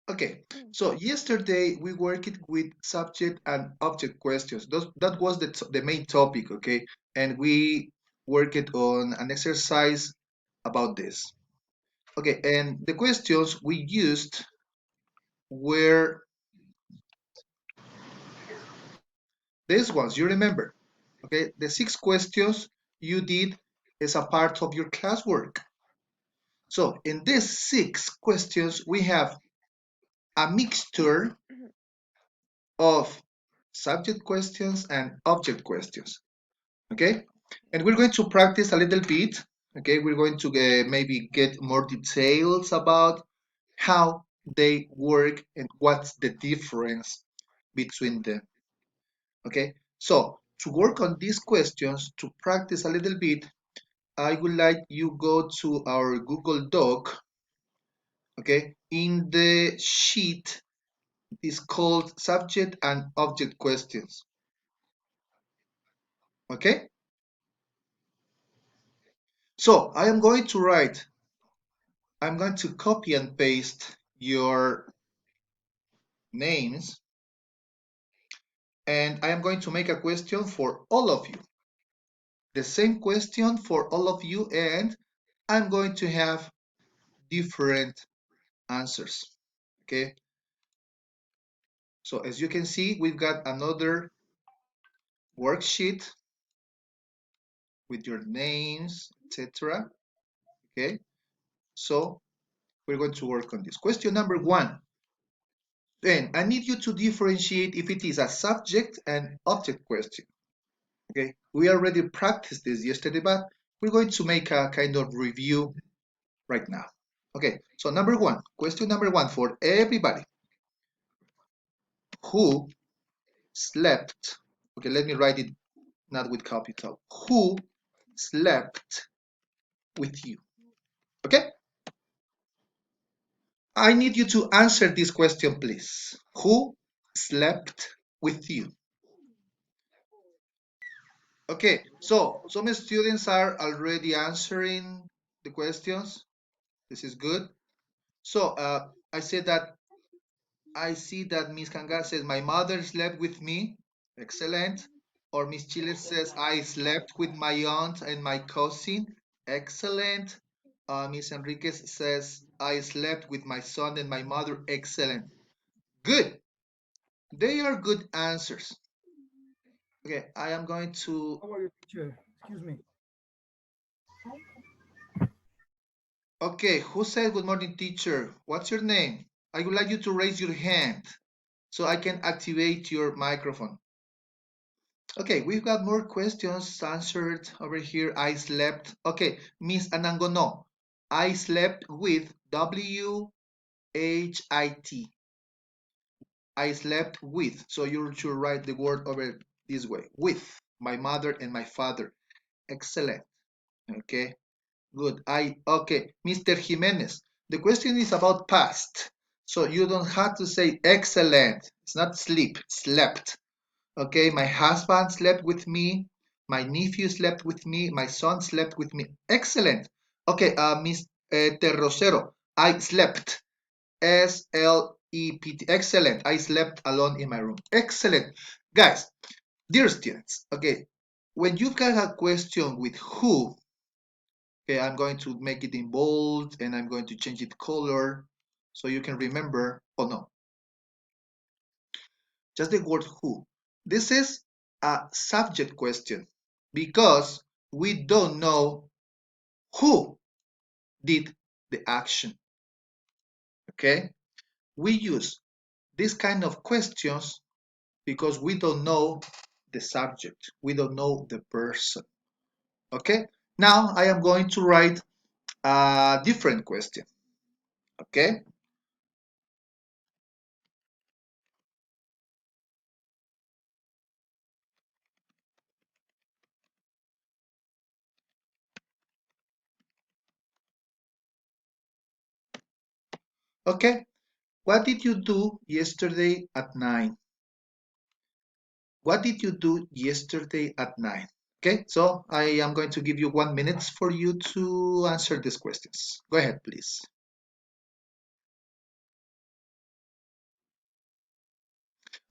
Okay, so yesterday we worked with subject and object questions. That was the main topic, okay? And we worked on an exercise about this. Okay, and the questions we used were these ones, you remember, okay? The 6 questions you did as a part of your classwork. So in these 6 questions, we have a mixture of subject questions and object questions. Okay, and we're going to practice a little bit. Okay, we're going to maybe get more details about how they work and what's the difference between them. Okay, so to work on these questions, to practice a little bit, I would like you go to our Google Doc. Okay, in the sheet is called subject and object questions. Okay, so I'm going to copy and paste your names, and I am going to make a question for all of you. The same question for all of you, and I'm going to have different answers. Okay, so as you can see, we've got another worksheet with your names, etc. Okay, so we're going to work on this. Question number 1. Then I need you to differentiate if it is a subject and object question. Okay, we already practiced this yesterday, but we're going to make a kind of review right now. Okay, so number 1, question number 1 for everybody. Who slept? Okay, let me write it not with capital. Who slept with you? Okay, I need you to answer this question, please. Who slept with you? Okay, so some students are already answering the questions. This is good. So I see that Miss Kanga says my mother slept with me. Excellent. Or Miss Chile says I slept with my aunt and my cousin. Excellent. Miss Enriquez says I slept with my son and my mother. Excellent. Good. They are good answers. Okay, I am going to. How are you, teacher? Excuse me. Okay, who said good morning, teacher? What's your name? I would like you to raise your hand so I can activate your microphone. Okay, we've got more questions answered over here. I slept. Okay, Miss Anangono. I slept with W-H-I-T. I slept with. So you should write the word over this way. With my mother and my father. Excellent. Okay, good. Okay, Mr. Jimenez. The question is about past. So you don't have to say excellent. It's not sleep, slept. Okay, my husband slept with me. My nephew slept with me. My son slept with me. Excellent. Okay, Miss Terrocero, I slept. S-L-E-P-T. Excellent. I slept alone in my room. Excellent. Guys, dear students, okay, when you've got a question with who, okay, I'm going to make it in bold and I'm going to change it color so you can remember. Oh no, just the word who. This is a subject question because we don't know who did the action. Okay? We use this kind of questions because we don't know the subject, we don't know the person. Okay? Now I am going to write a different question. Okay? Okay? What did you do yesterday at 9? What did you do yesterday at 9? Okay, so I am going to give you 1 minute for you to answer these questions. Go ahead, please.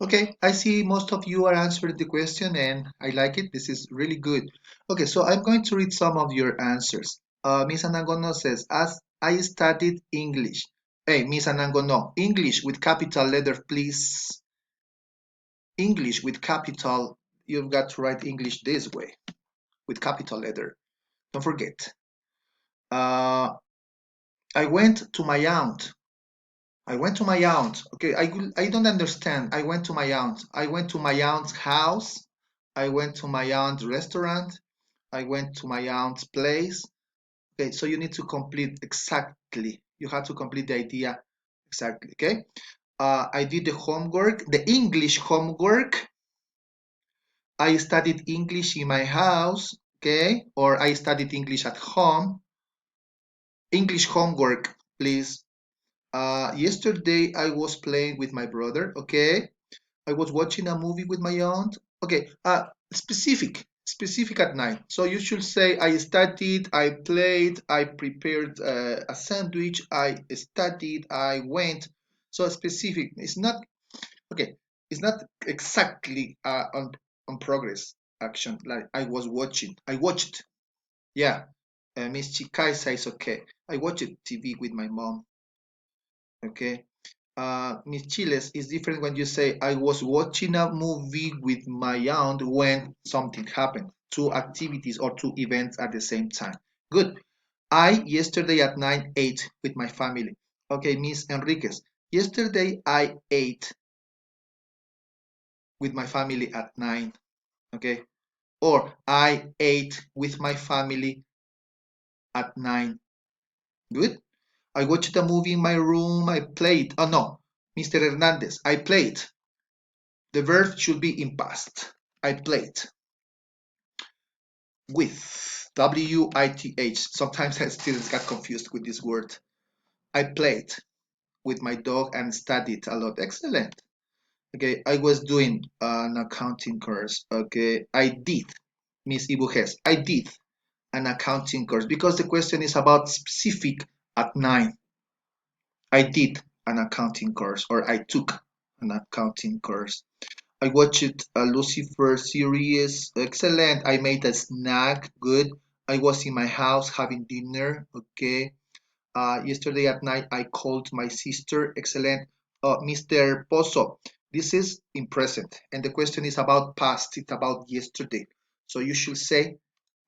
Okay, I see most of you are answering the question and I like it. This is really good. Okay, so I'm going to read some of your answers. Miss Anangono says, as I studied English. Hey, Miss Anangono, English with capital letter, please. English with capital. You've got to write English this way, with capital letter. Don't forget. Uh, I went to my aunt. I went to my aunt. Okay, I don't understand. I went to my aunt. I went to my aunt's house. I went to my aunt's restaurant. I went to my aunt's place. Okay, so you need to complete exactly. You have to complete the idea exactly. Okay, I did the homework, the English homework. I studied English in my house. Okay, or I studied English at home. English homework, please. Yesterday I was playing with my brother. Okay, I was watching a movie with my aunt. Okay, specific at night. So you should say I studied, I played, I prepared a sandwich, I studied, I went. So specific. It's not okay. It's not exactly on progress action. Like I was watching. I watched. Yeah. Miss Chikai says okay. I watched TV with my mom. Okay. Miss Chiles is different when you say I was watching a movie with my aunt when something happened. Two activities or two events at the same time. Good. I yesterday at 9 ate with my family. Okay, Miss Enriquez. Yesterday I ate with my family at 9. Okay. Or I ate with my family at 9. Good. I watched a movie in my room. I played. Oh no, Mr. Hernandez. I played. The verb should be in past. I played with W-I-T-H. Sometimes students get confused with this word. I played with my dog and studied a lot. Excellent. Okay, I was doing an accounting course. Okay, I did, Miss Ibujes. I did an accounting course because the question is about specific at 9. I did an accounting course or I took an accounting course. I watched a Lucifer series. Excellent. I made a snack. Good. I was in my house having dinner. Okay. Yesterday at night, I called my sister. Excellent. Mr. Pozo, this is in present. And the question is about past. It's about yesterday. So you should say,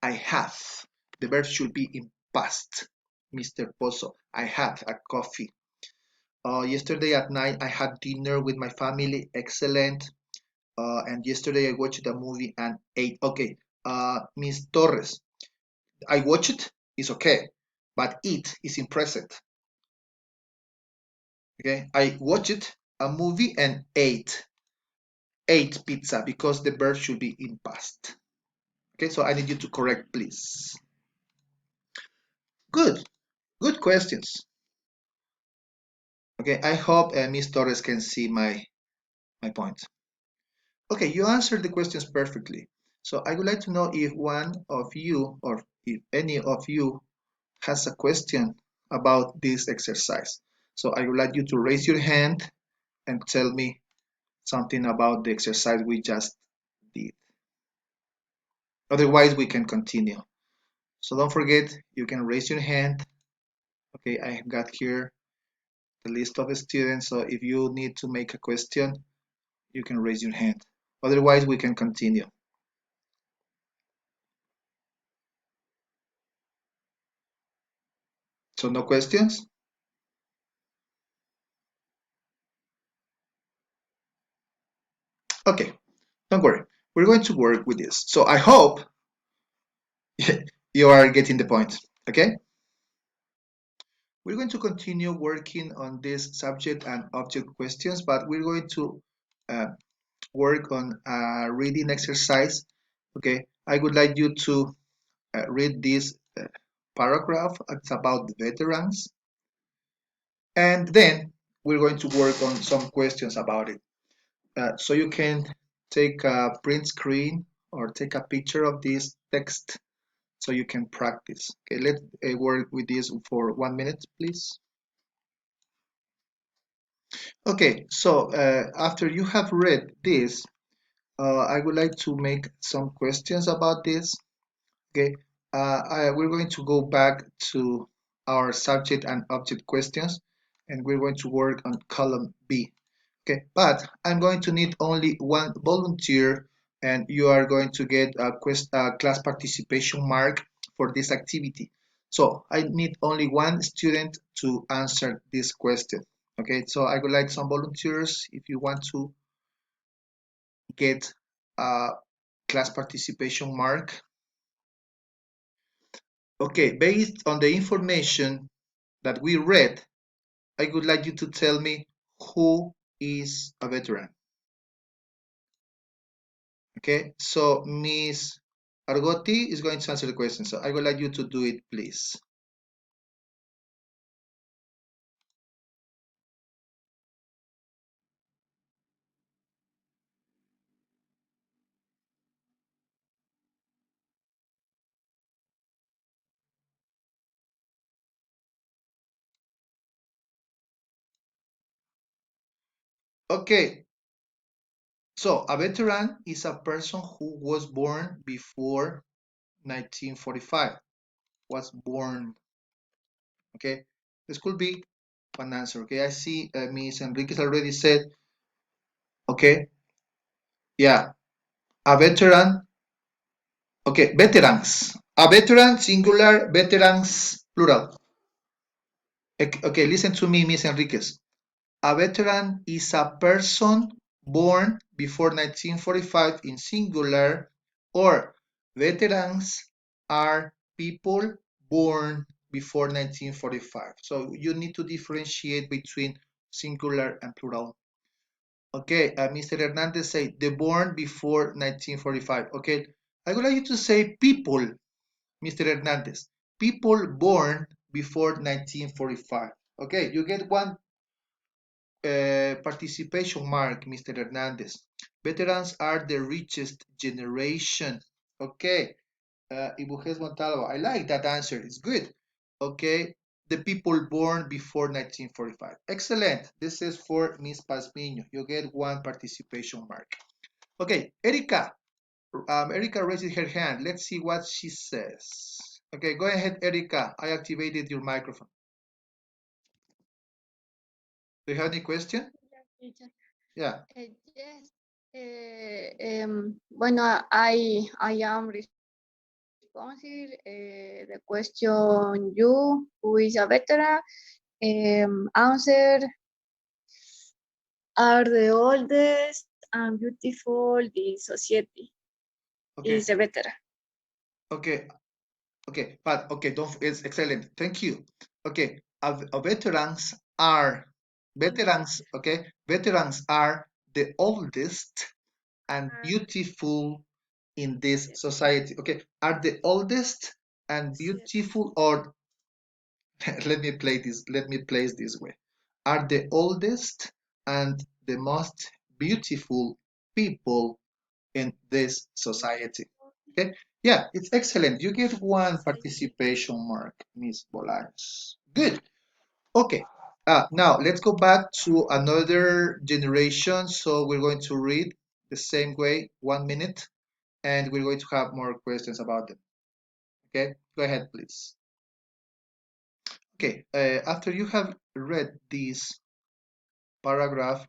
I have. The verb should be in past. Mr. Pozo, I had a coffee. Yesterday at night, I had dinner with my family. Excellent. And yesterday I watched a movie and ate. Okay, Miss Torres, I watched it. It's okay, but eat is in present. Okay, I watched a movie and ate pizza because the verb should be in past. Okay, so I need you to correct, please. Good, good questions. Okay, I hope Miss Torres can see my point. Okay, you answered the questions perfectly. So I would like to know if one of you or if any of you has a question about this exercise. So I would like you to raise your hand and tell me something about the exercise we just did. Otherwise, we can continue. So don't forget, you can raise your hand. Okay, I have got here the list of the students. So if you need to make a question, you can raise your hand. Otherwise, we can continue. So no questions? Okay, don't worry. We're going to work with this. So I hope you are getting the point. Okay? We're going to continue working on this subject and object questions, but we're going to uh, work on a reading exercise. Okay, I would like you to read this paragraph. It's about the veterans. And then we're going to work on some questions about it. So you can take a print screen or take a picture of this text so you can practice. Okay, let's work with this for 1 minute, please. Okay, so after you have read this, I would like to make some questions about this. Okay, we're going to go back to our subject and object questions, and we're going to work on column B. Okay, but I'm going to need only one volunteer, and you are going to get a class participation mark for this activity. So I need only one student to answer this question. Okay, so I would like some volunteers if you want to get a class participation mark. Okay, based on the information that we read, I would like you to tell me who is a veteran. Okay, so Miss Argotti is going to answer the question. So I would like you to do it, please. Okay, so a veteran is a person who was born before 1945. Was born. Okay, this could be one answer. Okay, I see Miss Enriquez already said. Okay, yeah, a veteran. Okay, veterans. A veteran, singular, veterans, plural. Okay, listen to me, Miss Enriquez. A veteran is a person born before 1945 in singular, or veterans are people born before 1945. So you need to differentiate between singular and plural. Okay, Mr. Hernandez say the born before 1945. Okay, I would like you to say people, Mr. Hernandez. People born before 1945. Okay, you get one participation mark, Mr. Hernandez. Veterans are the richest generation. Okay, Ibujes Montalvo, I like that answer. It's good. Okay, the people born before 1945. Excellent. This is for Miss Pazmiño. You get one participation mark. Okay, Erika. Erika raises her hand. Let's see what she says. Okay, go ahead, Erika. I activated your microphone. Do you have any question? Yeah. Yes. Bueno, I am responsive. The question you, who is a veteran, answer are the oldest and beautiful in society. Okay. Is a veteran. Okay. Okay. But okay, don't. It's excellent. Thank you. Okay. Veterans are veterans. Okay. Veterans are the oldest and beautiful in this society. Okay. Are the oldest and beautiful, or let me play this. Let me place this way. Are the oldest and the most beautiful people in this society. Okay, yeah, it's excellent. You get one participation mark, Miss Bolaños. Good. Okay. Now let's go back to another generation. So we're going to read the same way, 1 minute, and we're going to have more questions about them. Okay, go ahead, please. Okay, after you have read this paragraph,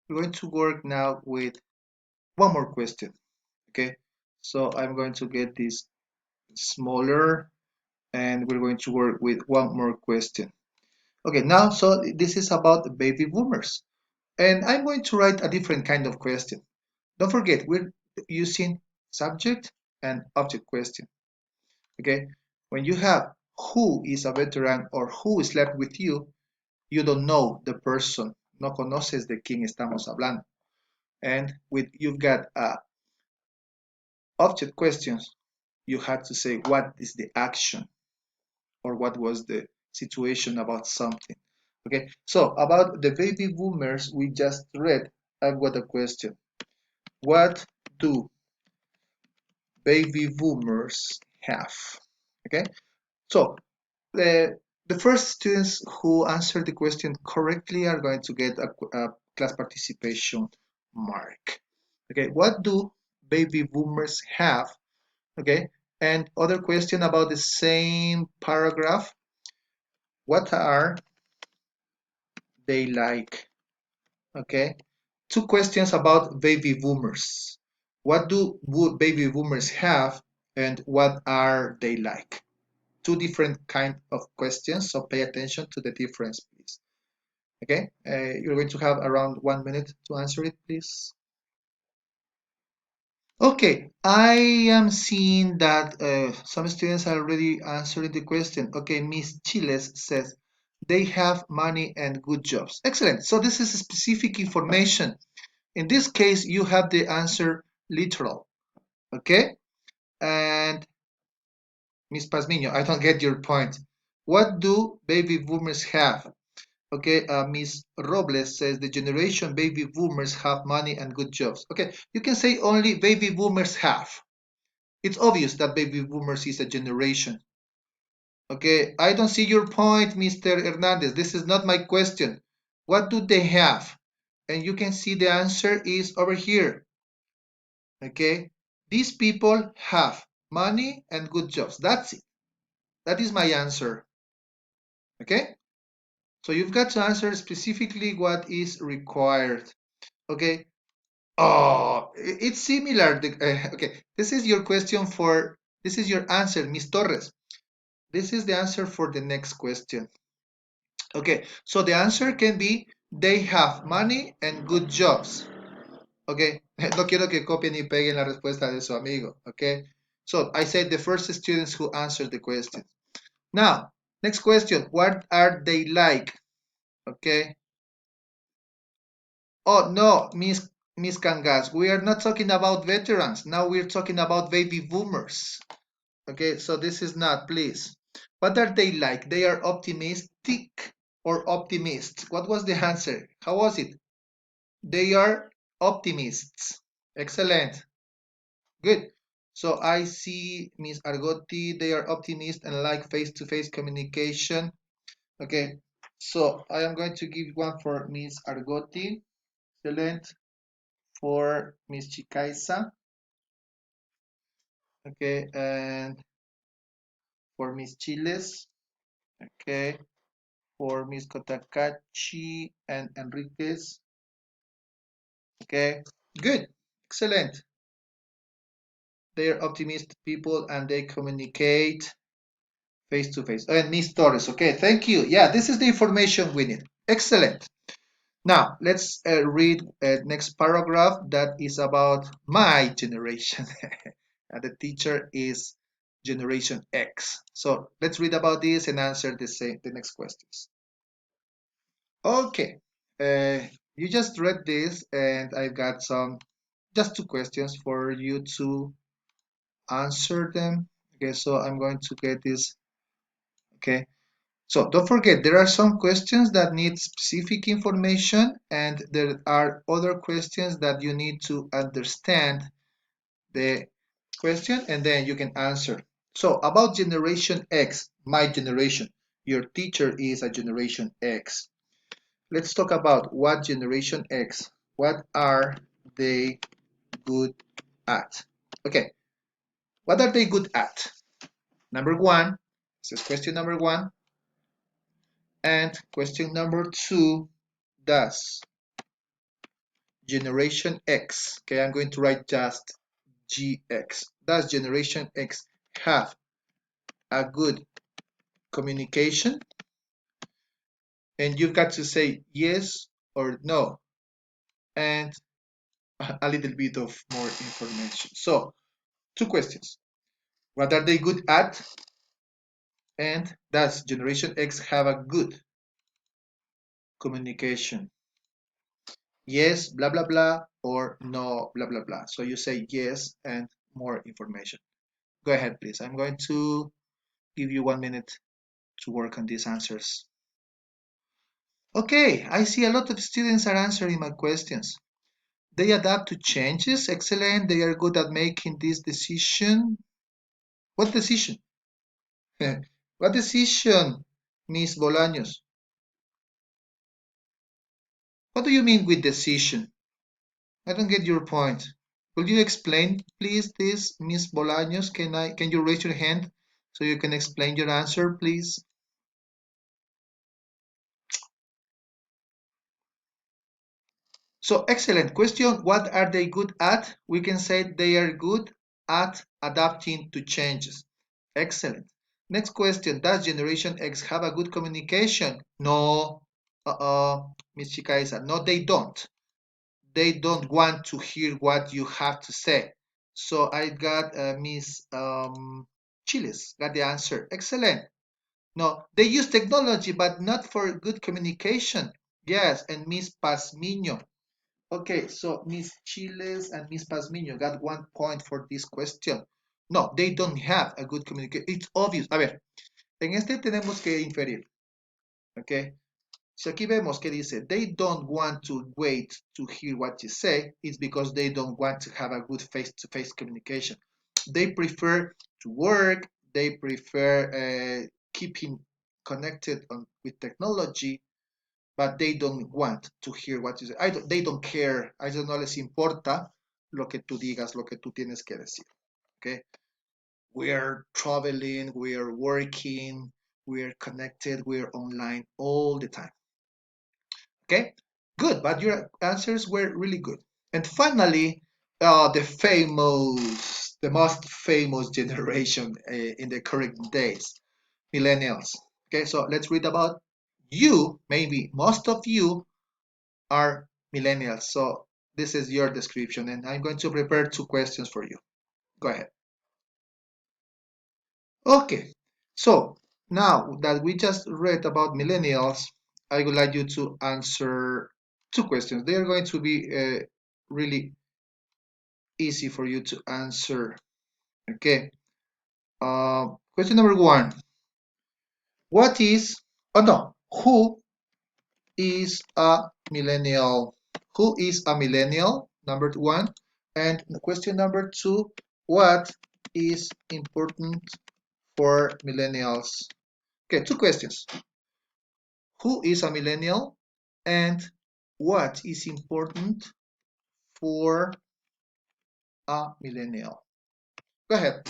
we're going to work now with one more question. Okay, so I'm going to get this smaller, and we're going to work with one more question. Okay, now, so this is about baby boomers, and I'm going to write a different kind of question. Don't forget, we're using subject and object question. Okay, when you have who is a veteran or who slept with you, you don't know the person. No conoces de quién estamos hablando. And with you've got object questions, you have to say what is the action or what was the situation about something. Okay, so about the baby boomers we just read, I've got a question. What do baby boomers have? Okay, so the The first students who answer the question correctly are going to get a class participation mark. Okay, what do baby boomers have? Okay, and other question about the same paragraph. What are they like? Okay, two questions about baby boomers. What do baby boomers have and what are they like? Two different kind of questions, so pay attention to the difference, please. Okay, you're going to have around 1 minute to answer it, please. Okay, I am seeing that some students are already answering the question. Okay, Miss Chiles says they have money and good jobs. Excellent. So this is specific information. In this case, you have the answer literal. Okay, and Miss Pazmiño, I don't get your point. What do baby boomers have? Okay, Miss Robles says the generation baby boomers have money and good jobs. Okay, you can say only baby boomers have. It's obvious that baby boomers is a generation. Okay, I don't see your point, Mr. Hernandez. This is not my question. What do they have? And you can see the answer is over here. Okay, these people have money and good jobs. That's it. That is my answer. Okay, so you've got to answer specifically what is required. Okay, oh, it's similar. Okay, this is your question for, this is your answer, Miss Torres. This is the answer for the next question. Okay, so the answer can be they have money and good jobs. Okay, no quiero que copien y peguen la respuesta de su amigo. Okay, so I said the first students who answered the question. Now, next question, what are they like? Okay. Oh no, Miss Kangas, we are not talking about veterans. Now we're talking about baby boomers. Okay, so this is not, please. What are they like? They are optimistic or optimists? What was the answer? How was it? They are optimists. Excellent. Good. So I see Miss Argotti, they are optimists and like face-to-face communication. Okay, so I am going to give one for Miss Argotti. Excellent. For Miss Chikaisa. Okay, and for Miss Chiles. Okay, for Miss Kotakachi and Enriquez. Okay, good, excellent. They're optimistic people and they communicate face to face. And Miss Torres, okay, thank you. Yeah, this is the information we need. Excellent. Now, let's read next paragraph that is about my generation. And the teacher is Generation X. So let's read about this and answer the next questions. Okay, you just read this and I've got just two questions for you to answer them. Okay, so I'm going to get this. Okay, so don't forget, there are some questions that need specific information and there are other questions that you need to understand the question and then you can answer. So about Generation X, my generation, your teacher is a Generation X. Let's talk about what Generation X, what are they good at? Okay, what are they good at? Number one, this is question number one. And question number two, does Generation X, okay, I'm going to write just GX, does Generation X have a good communication? And you've got to say yes or no, and a little bit of more information. So, two questions. What are they good at? And does Generation X have a good communication? Yes, blah, blah, blah, or no, blah, blah, blah. So you say yes and more information. Go ahead, please. I'm going to give you 1 minute to work on these answers. Okay, I see a lot of students are answering my questions. They adapt to changes. Excellent. They are good at making this decision. What decision? What decision? Miss Bolaños, what do you mean with decision? I don't get your point. Will you explain, please, this, Miss Bolaños? Can you raise your hand so you can explain your answer, please? So excellent question. What are they good at? We can say they are good at adapting to changes. Excellent. Next question. Does Generation X have a good communication? No. Miss Chicaiza. No, they don't. They don't want to hear what you have to say. So I got Miss Chiles, got the answer. Excellent. No, they use technology, but not for good communication. Yes, and Miss Pazmiño. Okay, so Miss Chiles and Miss Pazmiño got 1 point for this question. No, they don't have a good communication. It's obvious. A ver, en este tenemos que inferir. Okay. Si aquí vemos que dice, they don't want to wait to hear what you say, it's because they don't want to have a good face-to-face communication. They prefer to work, they prefer keeping connected with technology, but they don't want to hear what you say. They don't care. A ellos no les importa lo que tú digas, lo que tú tienes que decir. Okay? We're traveling, we're working, we're connected, we're online all the time. Okay, good, but your answers were really good. And finally, the most famous generation in the current days, millennials. Okay, so let's read about you. Maybe most of you are millennials. So this is your description, and I'm going to prepare 2 questions for you. Go ahead. Okay, so now that we just read about millennials, I would like you to answer 2 questions. They are going to be really easy for you to answer. Okay, question number 1. What is, oh no, who is a millennial? Who is a millennial? Number 1. And question number 2, what is important for millennials? Okay, 2 questions. Who is a millennial and what is important for a millennial? Go ahead.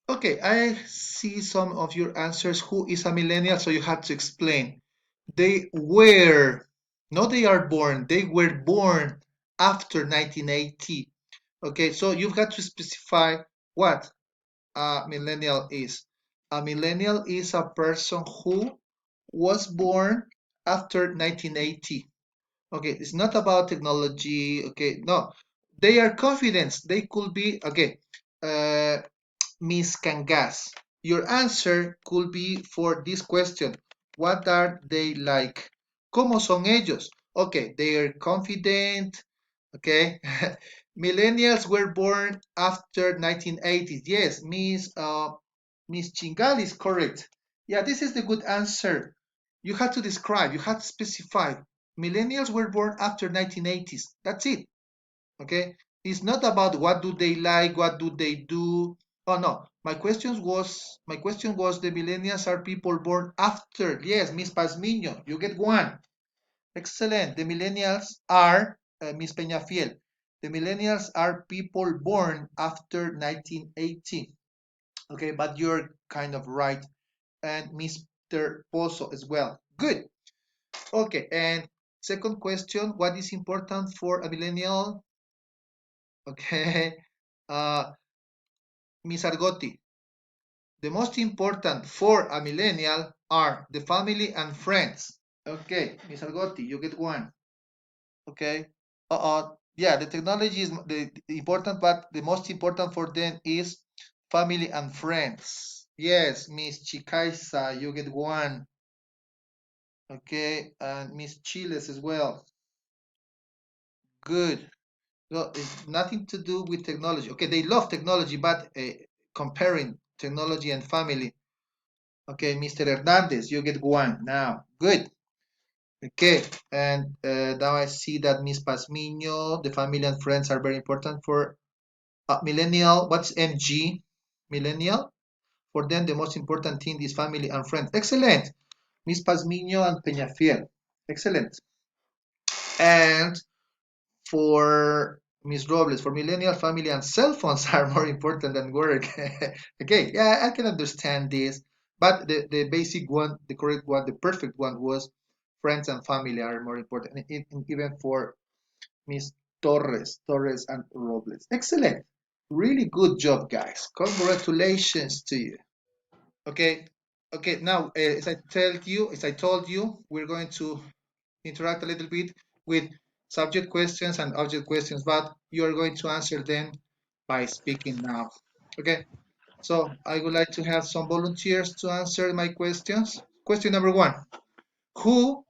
Okay, I see some of your answers. Who is a millennial? So you had to explain. They were, no, they are born. They were born after 1980. Okay, so you've got to specify what a millennial is. A millennial is a person who was born after 1980. Okay, it's not about technology. Okay, no, they are confident. They could be, okay, uh, Miss Kangas. Your answer could be for this question. What are they like? ¿Cómo son ellos? Okay, they are confident. Okay, millennials were born after 1980s. Yes, Miss Chingal is correct. Yeah, this is the good answer. You had to describe, you had to specify. Millennials were born after 1980s. That's it. Okay, It's not about what do they like, what do they do. Oh no, my question was the millennials are people born after. Yes, Miss Pazmiño, you get one. Excellent. The millennials are Miss Peñafiel. The millennials are people born after 1980. Okay, but you're kind of right. And Mr. Pozo as well. Good. Okay, and second question, what is important for a millennial? Okay, uh, Miss Argotti, the most important for a millennial are the family and friends. Okay, Miss Argotti, you get one. Okay. Yeah, the technology is the important, but the most important for them is family and friends. Yes, Miss Chikaisa, you get one. Okay, and Miss Chiles as well. Good. No, it's nothing to do with technology. Okay, they love technology, but comparing technology and family. Okay, Mr. Hernandez, you get one now. Good. Okay, and now I see that Miss Pasmiño, the family and friends are very important for millennial. What's MG? Millennial. For them, the most important thing is family and friends. Excellent. Miss Pasmiño and Peñafiel. Excellent. And for Miss Robles, for millennial family and cell phones are more important than work. Okay, yeah, I can understand this. But the basic one, the correct one, the perfect one was friends and family are more important, even for Miss Torres and Robles. Excellent. Really good job, guys. Congratulations to you. Okay. Okay, now as I told you, we're going to interact a little bit with subject questions and object questions, but you are going to answer them by speaking now. Okay, so I would like to have some volunteers to answer my questions. Question number one, who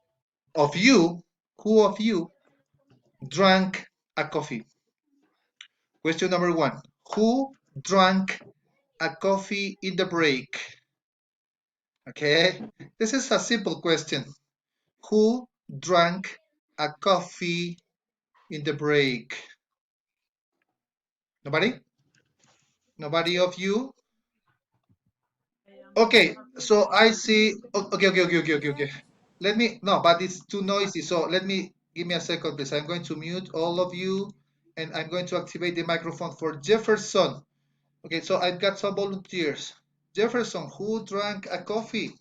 of you, who of you drank a coffee? Question number one, who drank a coffee in the break? Okay, this is a simple question. Who drank a coffee in the break? Nobody? Nobody of you? Okay, so I see. Okay, okay, okay, okay, okay, okay. Let me, no, but it's too noisy. So give me a second, please. I'm going to mute all of you and I'm going to activate the microphone for Jefferson. Okay, so I've got some volunteers. Jefferson, who drank a coffee?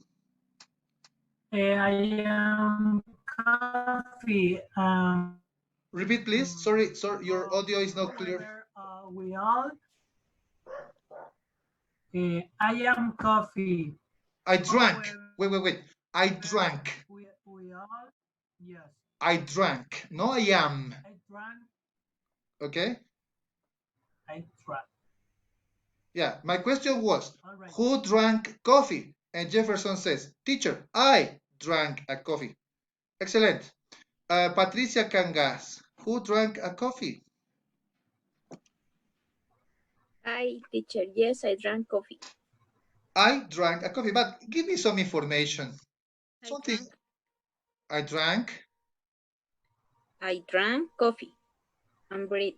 I am coffee. Repeat, please. Sorry, your audio is not clear. We all. I am coffee. I drank. However, Wait. I drank. we all. Yes. I drank. No, I am. I drank. Okay? I drank. Yeah, my question was, All right. who drank coffee? And Jefferson says, teacher, I drank a coffee. Excellent. Patricia Cangas, who drank a coffee? Hi, teacher. Yes, I drank coffee. I drank a coffee, but give me some information. I Something drank. I drank I drank coffee and bread.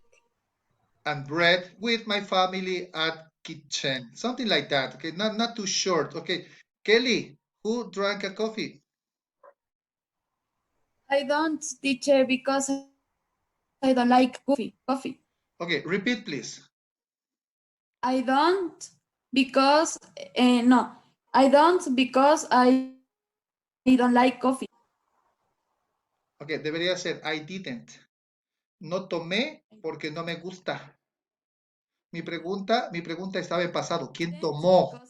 and bread with my family at kitchen. Something like that. Okay, not too short. Okay, Kelly, who drank a coffee? I don't, teacher, because I don't like coffee. Okay, repeat please. I don't because no, I don't because I don't like coffee. Okay, debería ser I didn't. No tomé porque no me gusta. Mi pregunta estaba en pasado. ¿Quién tomó?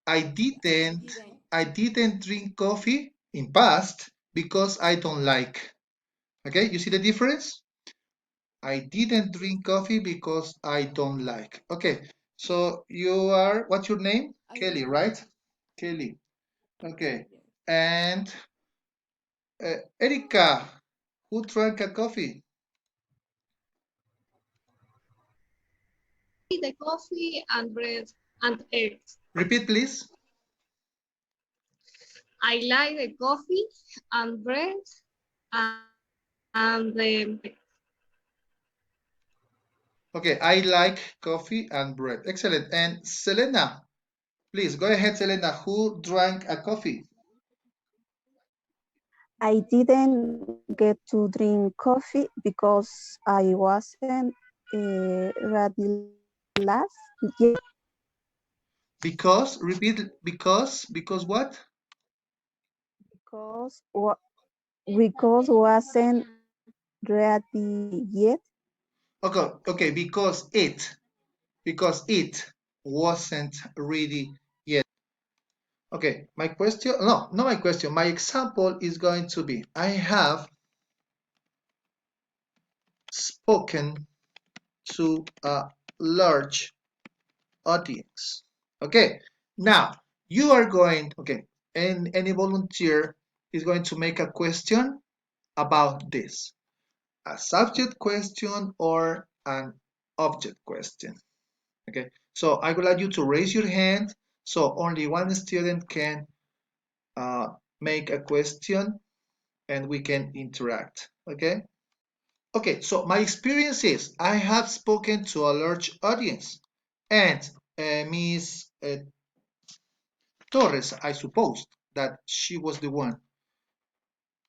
I didn't. I didn't drink coffee in past because I don't like. Okay, you see the difference? I didn't drink coffee because I don't like. Okay, so you are, what's your name? Kelly, right? Kelly. Okay, and Erika, who drank a coffee? The coffee and bread and eggs. Repeat, please. I like the coffee and bread and the Okay, I like coffee and bread. Excellent. And Selena, please go ahead, Selena. Who drank a coffee? I didn't get to drink coffee because I wasn't ready last yet. Because, repeat, because what? Because because wasn't ready yet. Okay, because it wasn't ready yet. Okay, my question, no, not my question. My example is going to be, I have spoken to a large audience. Okay, now you are going, okay, and any volunteer is going to make a question about this, a subject question or an object question. Okay, so I would like you to raise your hand so only one student can uh, make a question and we can interact. Okay. Okay, so my experience is I have spoken to a large audience, and Miss Torres, I suppose that she was the one,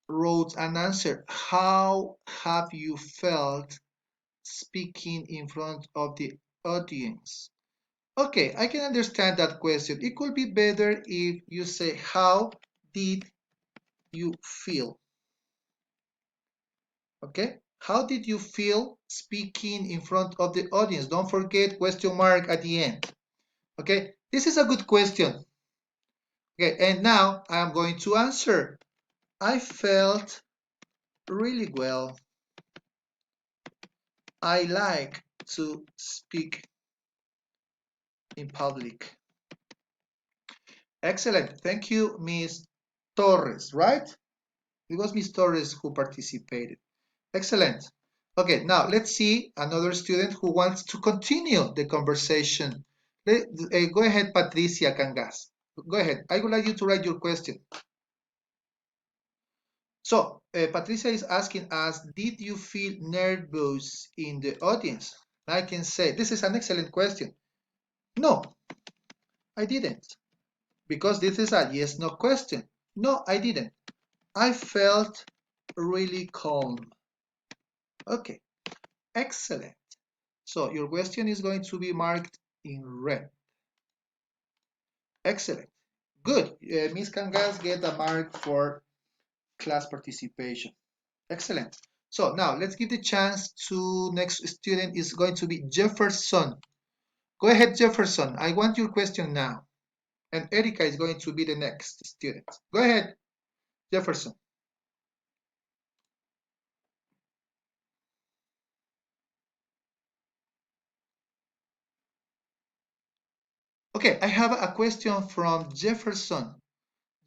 wrote an answer. How have you felt speaking in front of the audience? Okay, I can understand that question. It could be better if you say, how did you feel? Okay, how did you feel speaking in front of the audience? Don't forget question mark at the end. Okay, this is a good question. Okay, and now I'm going to answer. I felt really well. I like to speak in public. Excellent. Thank you, Miss Torres, right? It was Miss Torres who participated. Excellent. Okay, now let's see another student who wants to continue the conversation. Go ahead, Patricia Cangas. Go ahead. I would like you to write your question. So, Patricia is asking us, did you feel nervous in the audience? I can say, this is an excellent question. No, I didn't. Because this is a yes-no question. No, I didn't. I felt really calm. Okay, excellent. So your question is going to be marked in red. Excellent. Good. Ms. Cangas get a mark for class participation. Excellent. So now let's give the chance to next student is going to be Jefferson. Go ahead, Jefferson. I want your question now. And Erica is going to be the next student. Go ahead, Jefferson. Okay, I have a question from Jefferson.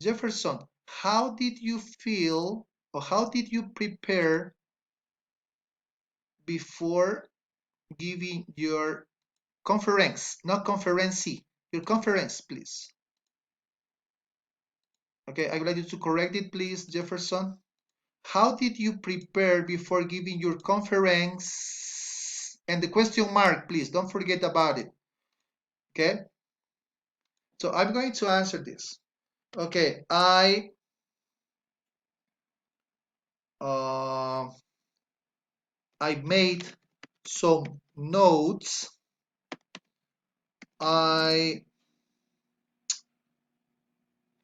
Jefferson, how did you feel or how did you prepare before giving your conference, not conferency, your conference, please? Okay, I would like you to correct it, please, Jefferson. How did you prepare before giving your conference? And the question mark, please, don't forget about it. Okay, so I'm going to answer this. Okay, uh, I made some notes. I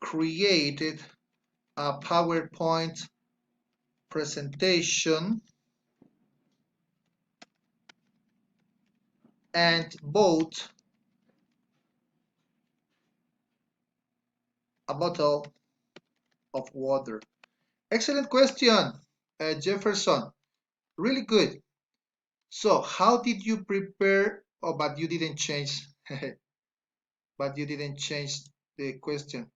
created a PowerPoint presentation and bought a bottle of water. Excellent question, Jefferson. Really good. So, how did you prepare? Oh, but you didn't change. But you didn't change the question.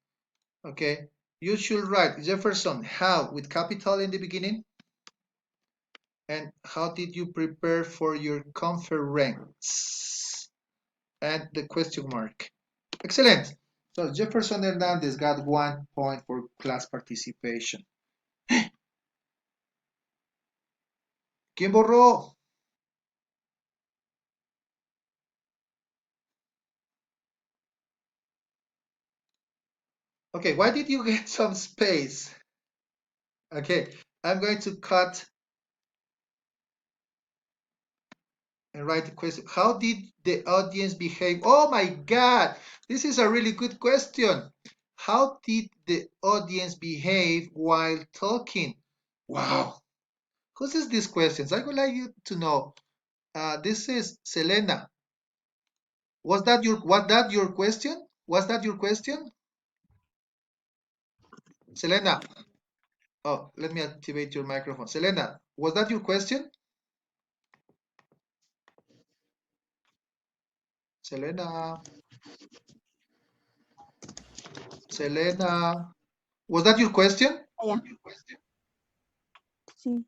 Okay. You should write Jefferson, how with capital in the beginning? And how did you prepare for your conference? And the question mark. Excellent. So Jefferson Hernandez got 1 point for class participation. ¿Quién borró? Okay, why did you get some space? Okay, I'm going to cut and write the question. How did the audience behave? Oh my God, this is a really good question. How did the audience behave while talking? Wow. Who says these questions? I would like you to know. This is Selena. Was that your question? Was that your question? Selena. Oh, let me activate your microphone. Selena, was that your question? Selena. Selena. Was that your question? Yeah. Sí.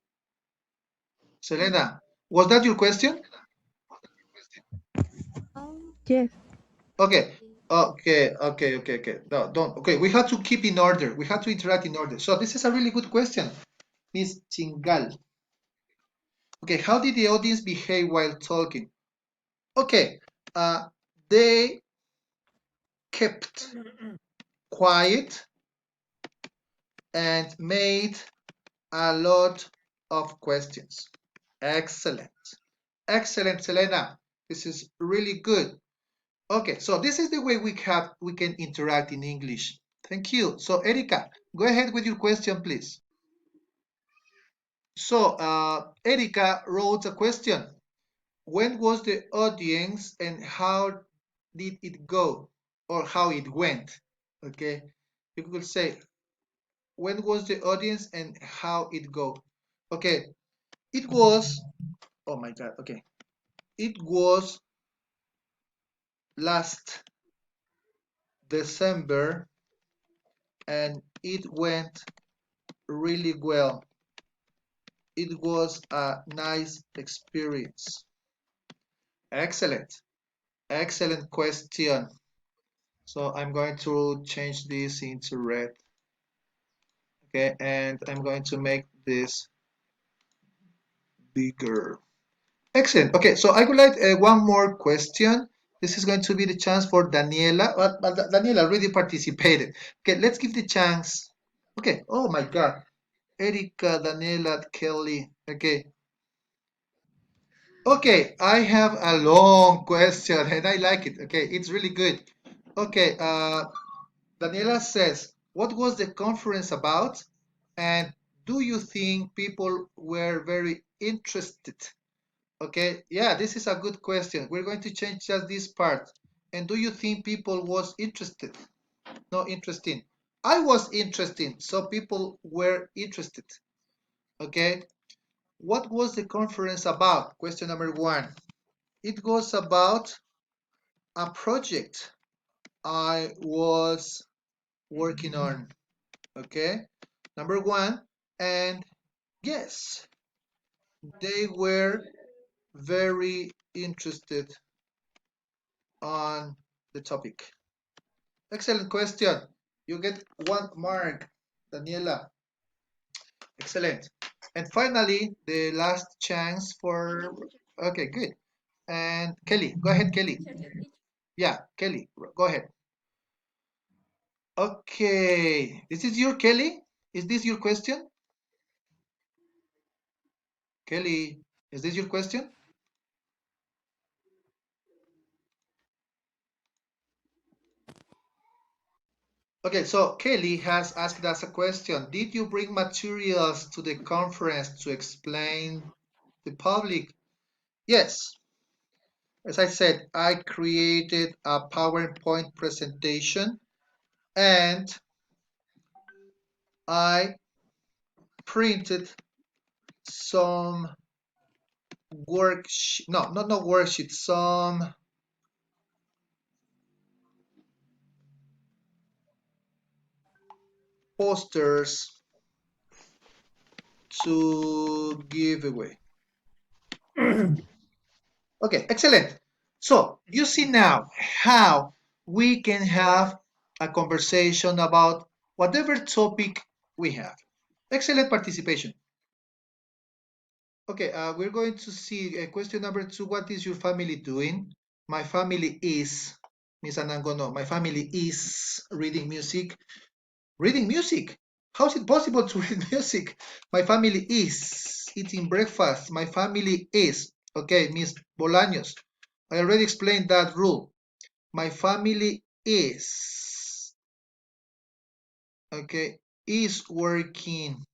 Selena, was that your question? Yes. Okay. Okay. No, don't. Okay, we have to keep in order. We have to interact in order. So this is a really good question, Miss Chingal. Okay, how did the audience behave while talking? Okay, they kept quiet and made a lot of questions. Excellent. Excellent, Selena. This is really good. Okay, so this is the way we can interact in English. Thank you. So Erica, go ahead with your question, please. So Erica wrote a question. When was the audience and how did it go or how it went? Okay, you could say when was the audience and how it go. Okay, it was, oh my God, okay. It was last December and it went really well. It was a nice experience. Excellent. Excellent question. So I'm going to change this into red. Okay, and I'm going to make this bigger. Excellent. Okay, so I would like one more question. This is going to be the chance for Daniela. But Daniela already participated. Okay, let's give the chance. Okay, oh my God. Erica, Daniela, Kelly. Okay. Okay, I have a long question and I like it. Okay, it's really good. Okay, Daniela says, what was the conference about? And do you think people were very interested? Okay, yeah, this is a good question. We're going to change just this part. And do you think people was interested? No, interesting. I was interested, so people were interested. Okay, what was the conference about? Question number one. It was about a project I was working on. Okay, number one. And yes, they were very interested on the topic. Excellent question. You get 1 mark, Daniela. Excellent. And finally, the last chance for, okay, good. And Kelly, go ahead, Kelly. Yeah, Kelly, go ahead. Okay, this is your Kelly? Is this your question? Kelly, is this your question? Okay, so Kelly has asked us a question. Did you bring materials to the conference to explain the public? Yes. As I said, I created a PowerPoint presentation and I printed some worksheet, no, not worksheets, some posters to give away. Okay, excellent. So you see now how we can have a conversation about whatever topic we have. Excellent participation. Okay, we're going to see question number 2. What is your family doing? My family is, Miss Anangono, my family is reading music. Reading music. How is it possible to read music? My family is eating breakfast. My family is. Okay, Miss Bolaños. I already explained that rule. My family is. Okay, is working.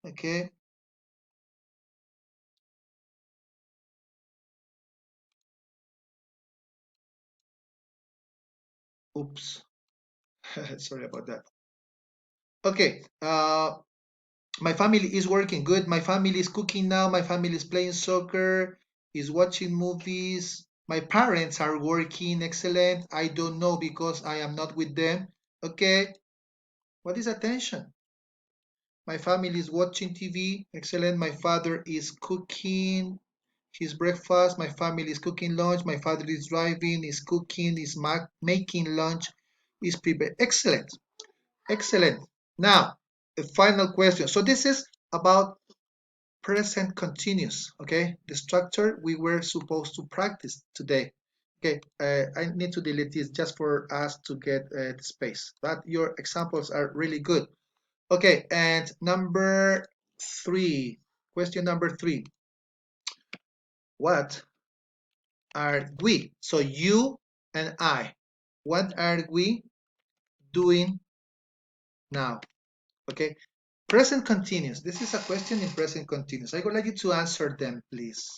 Okay. Oops. Sorry about that. Okay. My family is working good. My family is cooking now. My family is playing soccer, is watching movies. My parents are working. Excellent. I don't know because I am not with them. Okay. What is attention? My family is watching TV. Excellent. My father is cooking his breakfast. My family is cooking lunch. My father is driving, is cooking, is making lunch, is prepared. Excellent. Excellent. Now, the final question. So this is about present continuous, okay? The structure we were supposed to practice today. Okay, I need to delete this just for us to get the space, but your examples are really good. Okay, and number 3, question number 3. What are we? So you and I, what are we doing now? Okay, present continuous. This is a question in present continuous. I would like you to answer them, please.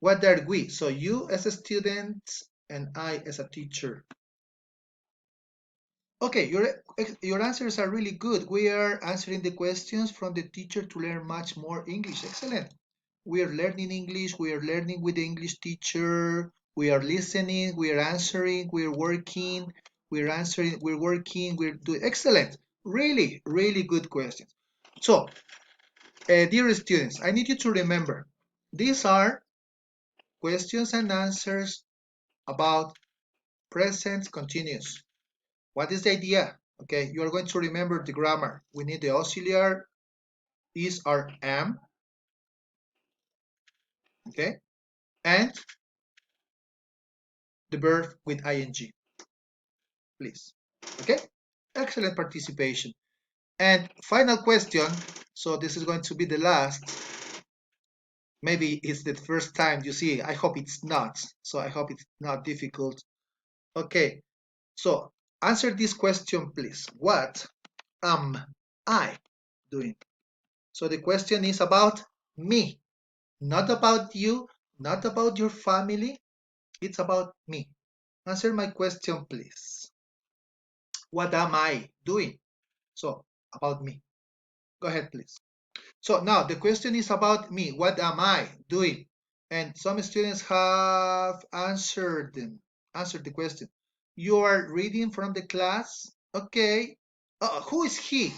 What are we? So you as a student and I as a teacher. Okay, your answers are really good. We are answering the questions from the teacher to learn much more English. Excellent. We are learning English. We are learning with the English teacher. We are listening. We are answering. We are working. We're answering. We're working. We're doing excellent. Really, really good questions. So, dear students, I need you to remember these are questions and answers about present continuous. What is the idea? Okay, you are going to remember the grammar. We need the auxiliary is or am, okay, and the verb with ing, please. Okay, excellent participation. And final question. So this is going to be the last. Maybe it's the first time you see. I hope it's not. So I hope it's not difficult. Okay, so answer this question, please. What am I doing? So the question is about me, not about you, not about your family. It's about me. Answer my question, please. What am I doing? So, about me. Go ahead, please. So now the question is about me. What am I doing? And some students have answered the question. You are reading from the class? Okay. Who is he?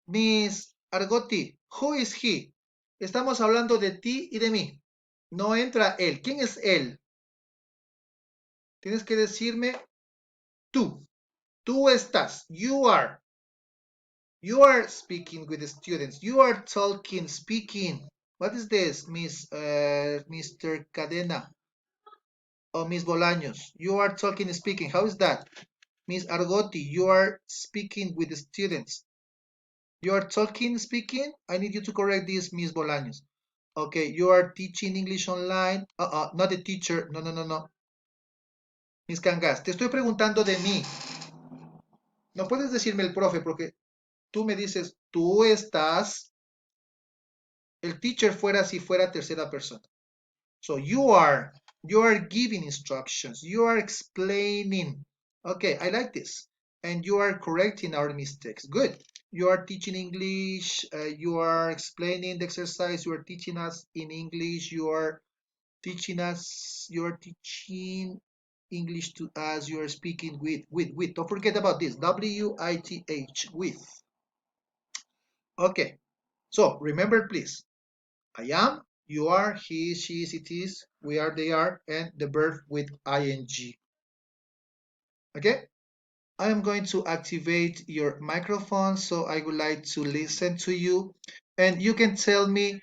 Miss Argotti, who is he? Estamos hablando de ti y de mí. No entra él. ¿Quién es él? Tienes que decirme tú. Tú estás. You are. You are speaking with the students. You are talking, speaking. What is this, Mr. Cadena or Miss Bolaños? You are talking, speaking. How is that? Miss Argotti, you are speaking with the students. You are talking, speaking. I need you to correct this, Miss Bolaños. Okay, you are teaching English online. Not the teacher. No, no, no, no. Miss Cangas, te estoy preguntando de mí. No puedes decirme el profe porque tú me dices, tú estás. El teacher fuera si fuera tercera persona. So you are giving instructions. You are explaining. Okay, I like this. And you are correcting our mistakes. Good. You are teaching English. You are explaining the exercise. You are teaching us in English. You are teaching us. You are teaching English to us. You are speaking with. Don't forget about this. W-I-T-H, with. Okay. So remember, please. I am, you are, he, she, it is, we are, they are, and the verb with ing. Okay? I am going to activate your microphone, so I would like to listen to you. And you can tell me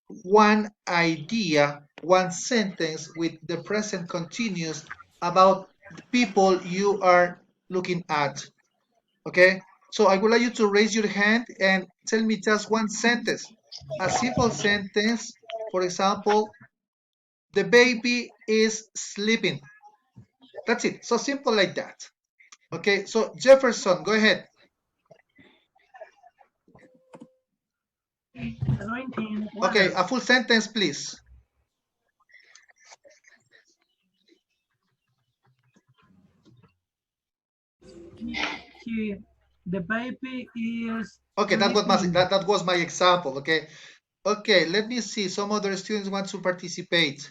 one idea, one sentence with the present continuous about the people you are looking at. Okay, so I would like you to raise your hand and tell me just one sentence, a simple sentence. For example, the baby is sleeping. That's it. So simple like that. Okay, so Jefferson, go ahead. Drinking Okay, water. a full sentence, please. He, the baby is Okay, sleeping. that was my example. Okay, okay. Let me see. Some other students want to participate.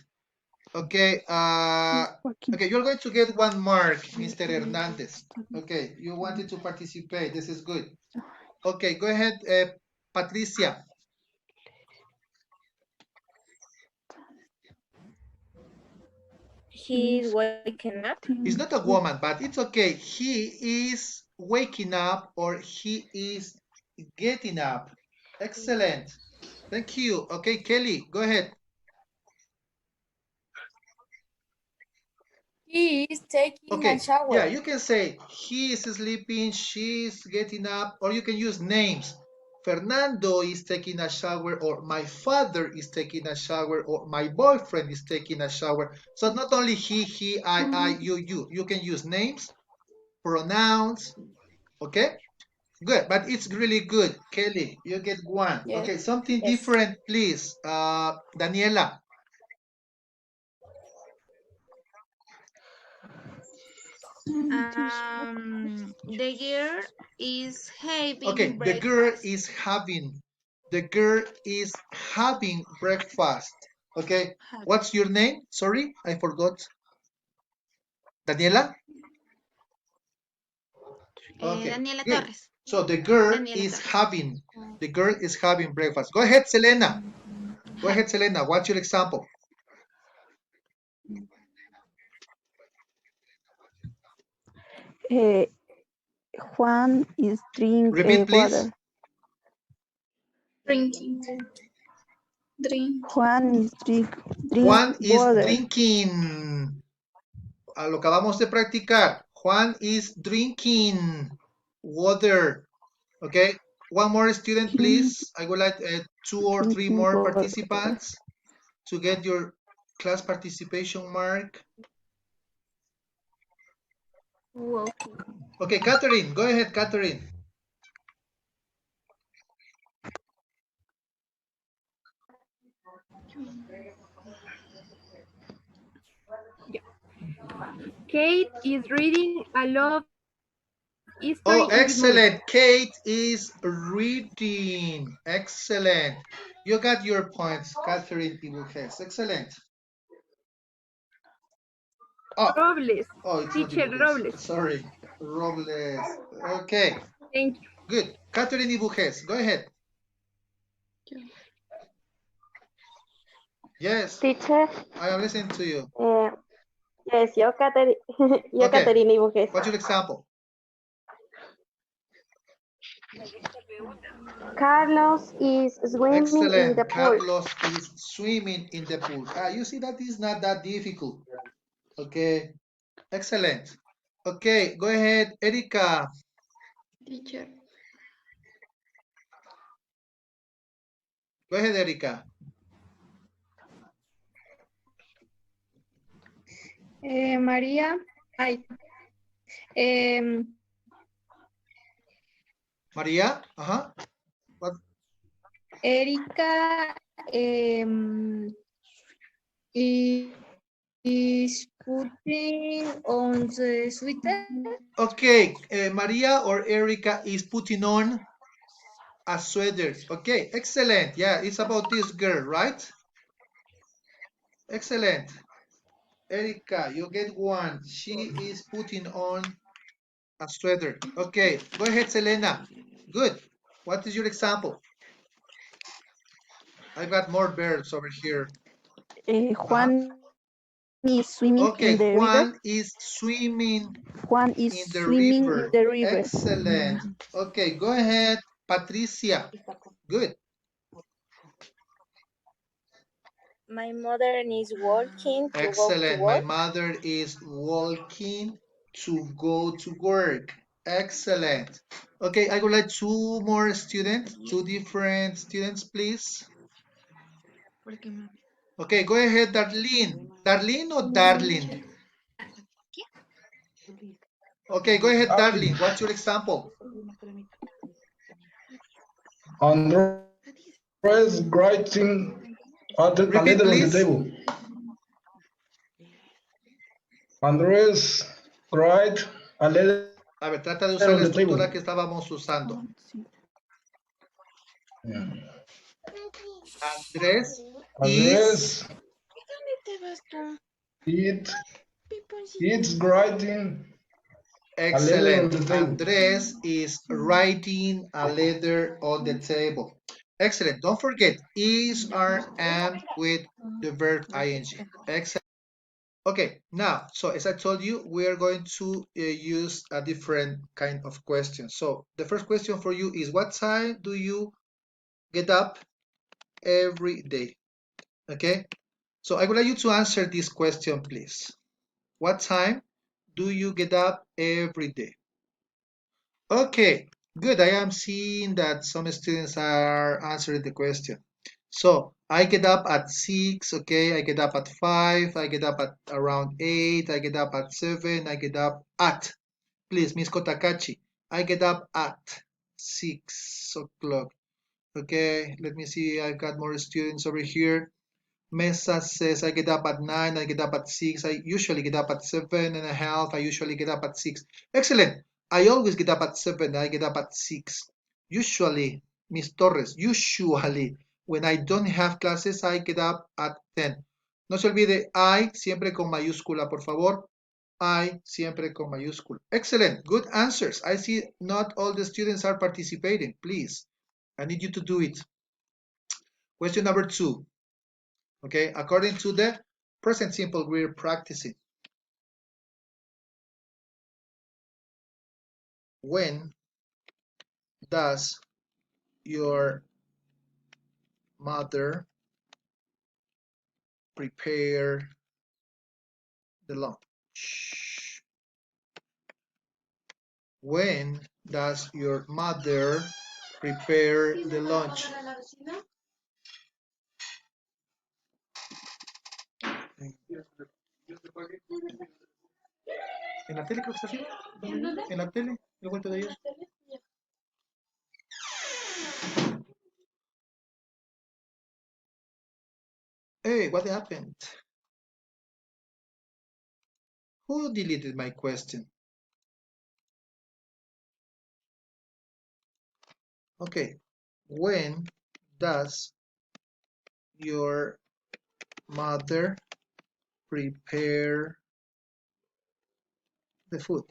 Okay. Okay. You're going to get 1 mark, Mr. Hernandez. Okay. You wanted to participate. This is good. Okay. Go ahead, Patricia. He's waking up. He's not a woman, but it's okay. He is waking up or he is getting up. Excellent. Thank you. Okay, Kelly, go ahead. He is taking a Okay, yeah, shower. you can say he is sleeping, she's getting up, or you can use names. Fernando is taking a shower, or my father is taking a shower, or my boyfriend is taking a shower. So not only he, I, you. You can use names, pronouns, okay? Good, but it's really good. Kelly, you get 1. Yes. Okay, something Yes. different, please. Daniela. The girl is Okay, having the girl breakfast. is having. The girl is having breakfast. Okay, what's your name? Sorry, I forgot. Daniela? Okay, Daniela good. Torres. So the girl Daniela is Torres. having. The girl is having breakfast. Go ahead, Selena. Go ahead, Selena. What's your example? Eh, Juan is drink Repeat, please. water. Drinking. Drink. Juan is drink Juan is water. drinking. Lo acabamos de practicar. Juan is drinking water. Okay. One more student, Drink, please. I would like 2 or 3 drinking more water. participants to get your class participation mark. Walking. Okay, Catherine, go ahead, Catherine. Kate is reading a love Oh, story in this moment. excellent. Kate is reading. Excellent. You got your points, Catherine Ibujes. Excellent. Oh, Robles, oh, it's not teacher Ibujes. Robles. Sorry, Robles. Okay, Thank you. good. Catherine Ibujes, go ahead. Yes, Teacher, I am listening to you. yes, yo, yo Okay, Caterina Ibujes. what's your example? Carlos is swimming in the Excellent. pool. Carlos is swimming in the pool. You see, that is not that difficult. Okay, excellent. Okay, go ahead, Erika. Teacher. Go ahead, Erika. María. Ay. María, What? Erika is putting on the sweater. Okay, Maria or Erika is putting on a sweater. Okay, excellent. Yeah, it's about this girl, right? Excellent. Erika, you get 1. She is putting on a sweater. Okay, go ahead, Selena. Good. What is your example? I've got more verbs over here. Juan is swimming Okay, in the river. Juan is swimming Juan is in the swimming in river. the river. Excellent. Okay, go ahead, Patricia. Good. My mother is walking to go to Excellent. My work. mother is walking to go to work. Excellent. Okay, I would like two more students, two different students, please. Okay, go ahead, Darlene. Darlene or Darlene? Okay, go ahead, Darlene. What's your example? Andres writing a Repeat, letter on the please. table. Andres write a letter A ver, trata de usar on la the table. estructura que estábamos usando. Andrés is Andres it it's writing a letter on excellent. the table. Andrés is writing a letter on the table. Excellent. Don't forget, is, are, am with the verb ing. Excellent. Okay, now, so as I told you, we are going to use a different kind of question. So the first question for you is, what time do you get up every day? Okay, so I would like you to answer this question, please. What time do you get up every day? Okay, good. I am seeing that some students are answering the question. So I get up at 6, okay, I get up at 5, I get up at around 8, I get up at 7, I get up at, please, Miss Kotakachi, I get up at 6 o'clock. Okay, let me see, I've got more students over here. Mesa says I get up at 9, I get up at 6, I usually get up at 7:30, I usually get up at 6. Excellent. I always get up at 7, I get up at 6. Usually, Miss Torres, usually, when I don't have classes, I get up at 10. No se olvide, I siempre con mayúscula, por favor. I siempre con mayúscula. Excellent. Good answers. I see not all the students are participating. Please, I need you to do it. Question number 2. Okay, according to the present simple we're practicing. When does your mother prepare the lunch? When does your mother prepare the lunch? ¿En la tele creo que está arriba? ¿En la tele? ¿El cuento de ayer? Hey, what happened? Who deleted my question? Okay, when does your mother prepare the food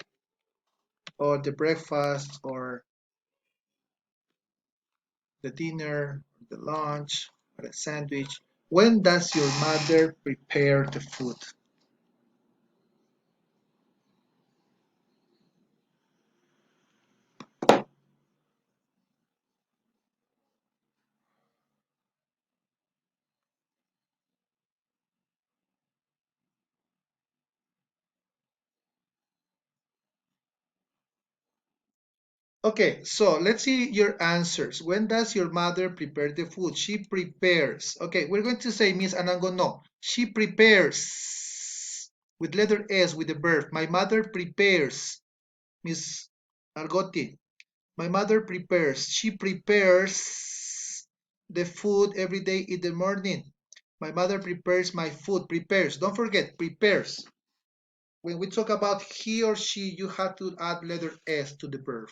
or the breakfast or the dinner, the lunch, or the sandwich? When does your mother prepare the food? Okay, so let's see your answers. When does your mother prepare the food? She prepares. Okay, we're going to say, Miss Anango, no. She prepares with letter S with the verb. My mother prepares. Miss Argoti, my mother prepares. She prepares the food every day in the morning. My mother prepares my food. Prepares. Don't forget, prepares. When we talk about he or she, you have to add letter S to the verb.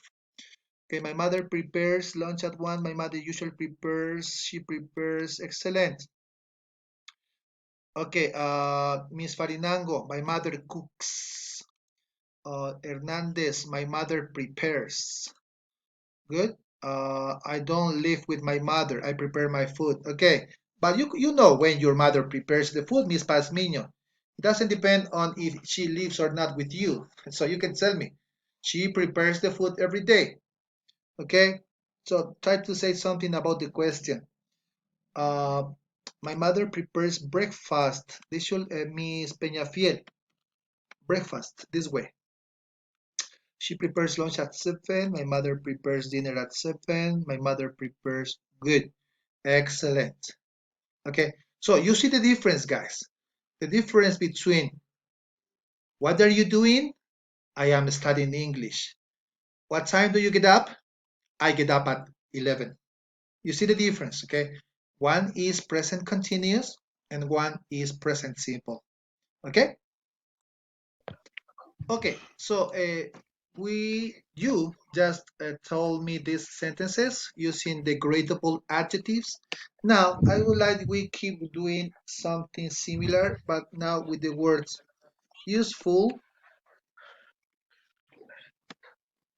Okay, my mother prepares lunch at 1. My mother usually prepares. She prepares. Excellent. Okay, Miss Farinango, my mother cooks. Hernandez, my mother prepares. Good. I don't live with my mother. I prepare my food. Okay. But you know when your mother prepares the food, Miss Pazmiño. It doesn't depend on if she lives or not with you. So you can tell me. She prepares the food every day. Okay. So try to say something about the question. Uh, My mother prepares breakfast. This should Miss Peñafiel. Breakfast this way. She prepares lunch at 7. My mother prepares dinner at 7. My mother prepares good. Excellent. Okay, so you see the difference, guys. The difference between what are you doing? I am studying English. What time do you get up? I get up at 11. You see the difference, okay? One is present continuous and one is present simple, okay? Okay, so you just told me these sentences using the gradable adjectives. Now, I would like we keep doing something similar, but now with the words useful,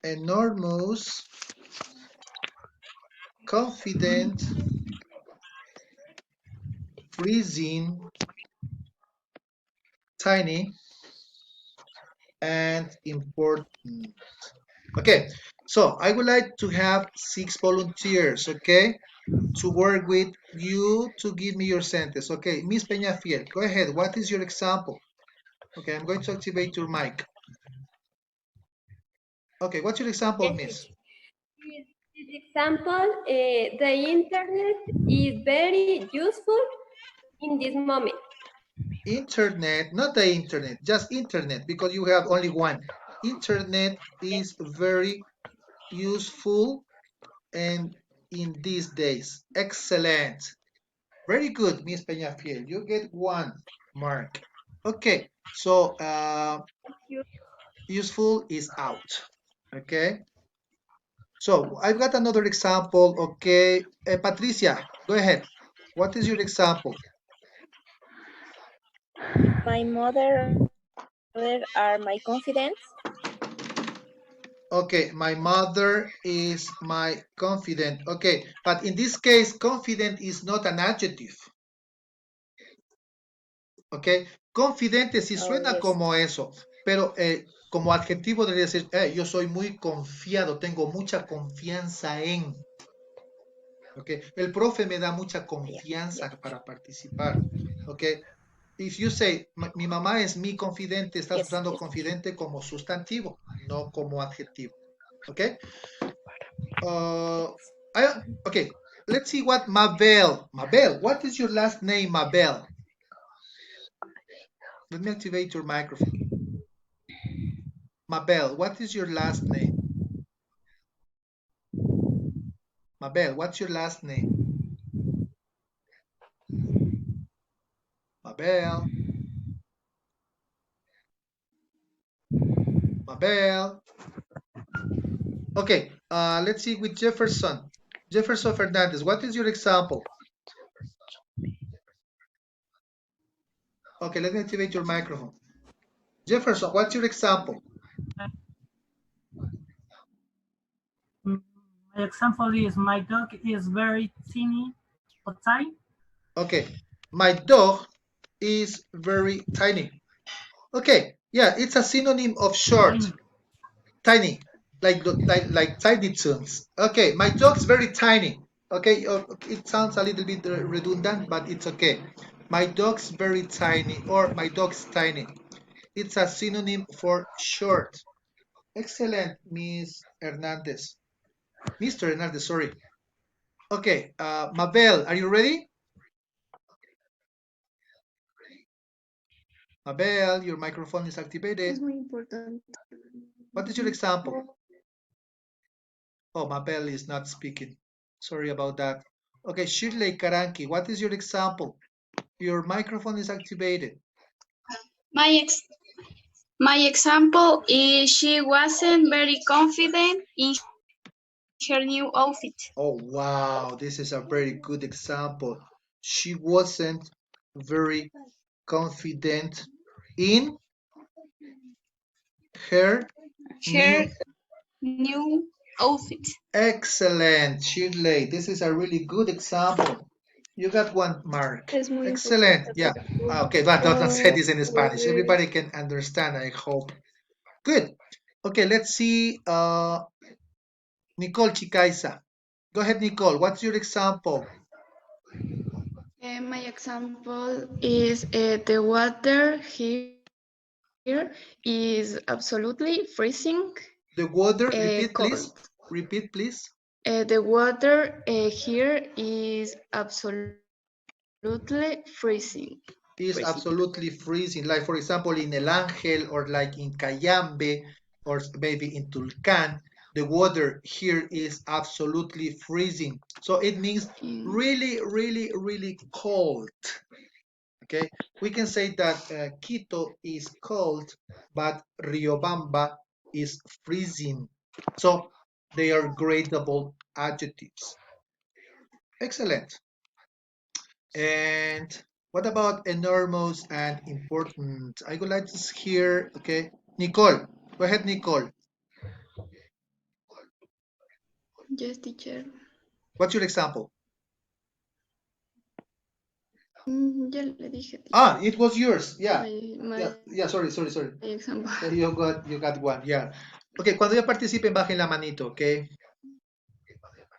enormous, confident, freezing, tiny, and important. Okay, so I would like to have 6 volunteers, okay, to work with you to give me your sentence. Okay, Miss Peñafiel, go ahead. What is your example? Okay, I'm going to activate your mic. Okay, what's your example, Yes, Miss? teacher. This example, the internet is very useful in this moment. Internet, not the internet, just internet, because you have only one. Internet is very useful and in these days. Excellent. Very good, Miss Peñafiel. You get 1 mark. Okay, so useful is out. Okay, so I've got another example. Okay, Patricia, go ahead. What is your example? My mother are my confidence. Okay, my mother is my confident. Okay, but in this case, confident is not an adjective. Okay, confidente sí Oh, suena yes. como eso, pero como adjetivo debería decir, yo soy muy confiado, tengo mucha confianza en. Okay, el profe me da mucha confianza para participar. Okay, if you say, mi mamá es mi confidente, estás usando confidente como sustantivo, no como adjetivo. Okay. Okay, let's see what Mabel. Mabel, what is your last name, Mabel? Let me activate your microphone. Mabel, what is your last name? Mabel, what's your last name? Mabel. Mabel. Okay, let's see with Jefferson. Jefferson Fernandez, what is your example? Okay, let me activate your microphone. Jefferson, what's your example? My example is my dog is very tiny outside. Okay, my dog is very tiny. Okay, yeah, it's a synonym of short. Tiny, like Tiny Toons. Okay, my dog's very tiny. Okay, it sounds a little bit redundant, but it's okay. My dog's very tiny, or my dog's tiny. It's a synonym for short. Excellent, Miss Hernandez. Mr. Hernandez, sorry. Okay, Mabel, are you ready? Mabel, your microphone is activated. Es muy importante. What is your example? Oh, Mabel is not speaking. Sorry about that. Okay, Shirley Karanki, what is your example? Your microphone is activated. My example is she wasn't very confident in her new outfit. Oh, wow, this is a very good example. She wasn't very confident in her Her new. new outfit. Excellent, Shirley. This is a really good example. You got 1 mark. Es muy Excellent. importante. Yeah. Okay, but don't say this in Spanish. Everybody can understand, I hope. Good. Okay, let's see. Nicole Chicaiza. Go ahead, Nicole. What's your example? My example is the water here is absolutely freezing The water, repeat cold. please. Repeat please. The water here is absolutely freezing. Is absolutely freezing. Like for example, in El Ángel or like in Cayambe or maybe in Tulcan, the water here is absolutely freezing. So it means really, really, really cold. Okay, we can say that Quito is cold, but Riobamba is freezing. So they are gradable adjectives. Excellent. And what about enormous and important? I would like to hear, okay, Nicole. Go ahead, Nicole. Yes, teacher. What's your example? Ya le dije, teacher. Ah, it was yours. Yeah. My Yeah, sorry. example. You got one, yeah. Okay, cuando ya participen, bajen la manito, okay?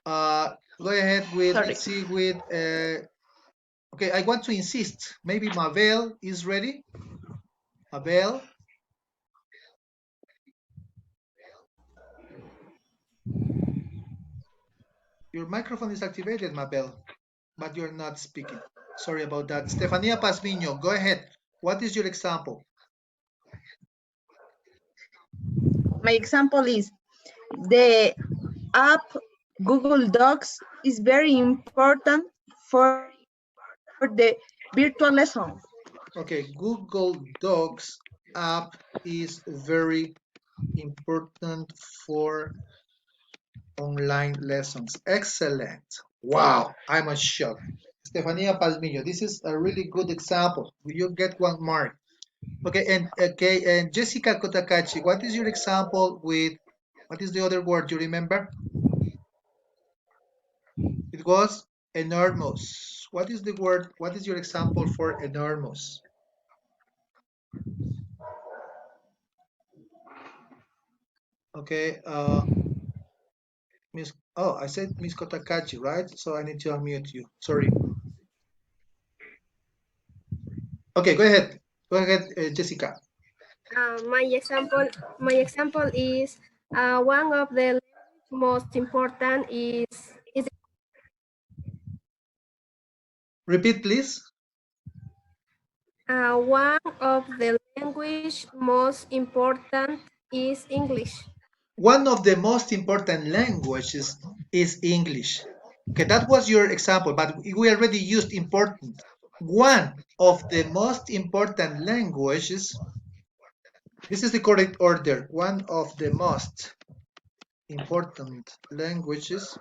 Go ahead with, Sorry. let's see, with, okay, I want to insist. Maybe Mabel is ready. Mabel. Your microphone is activated, Mabel, but you're not speaking. Sorry about that. Stefania Pazmiño, go ahead. What is your example? My example is the app Google Docs is very important for the virtual lesson. Okay, Google Docs app is very important for online lessons. Excellent. Wow, I'm a shock. Stefania Pazmiño, this is a really good example. You get 1 mark. Okay, and Jessica Kotakachi, what is your example with, what is the other word you remember? It was enormous. What is the word? What is your example for enormous? Okay, Miss. Oh, I said Miss Kotakachi, right? So I need to unmute you. Sorry. Okay, go ahead. Go ahead, Jessica. My example is one of the most important is Repeat, please. one of the language most important is English. One of the most important languages is English. Okay, that was your example, but we already used important. One of the most important languages, this is the correct order. One of the most important languages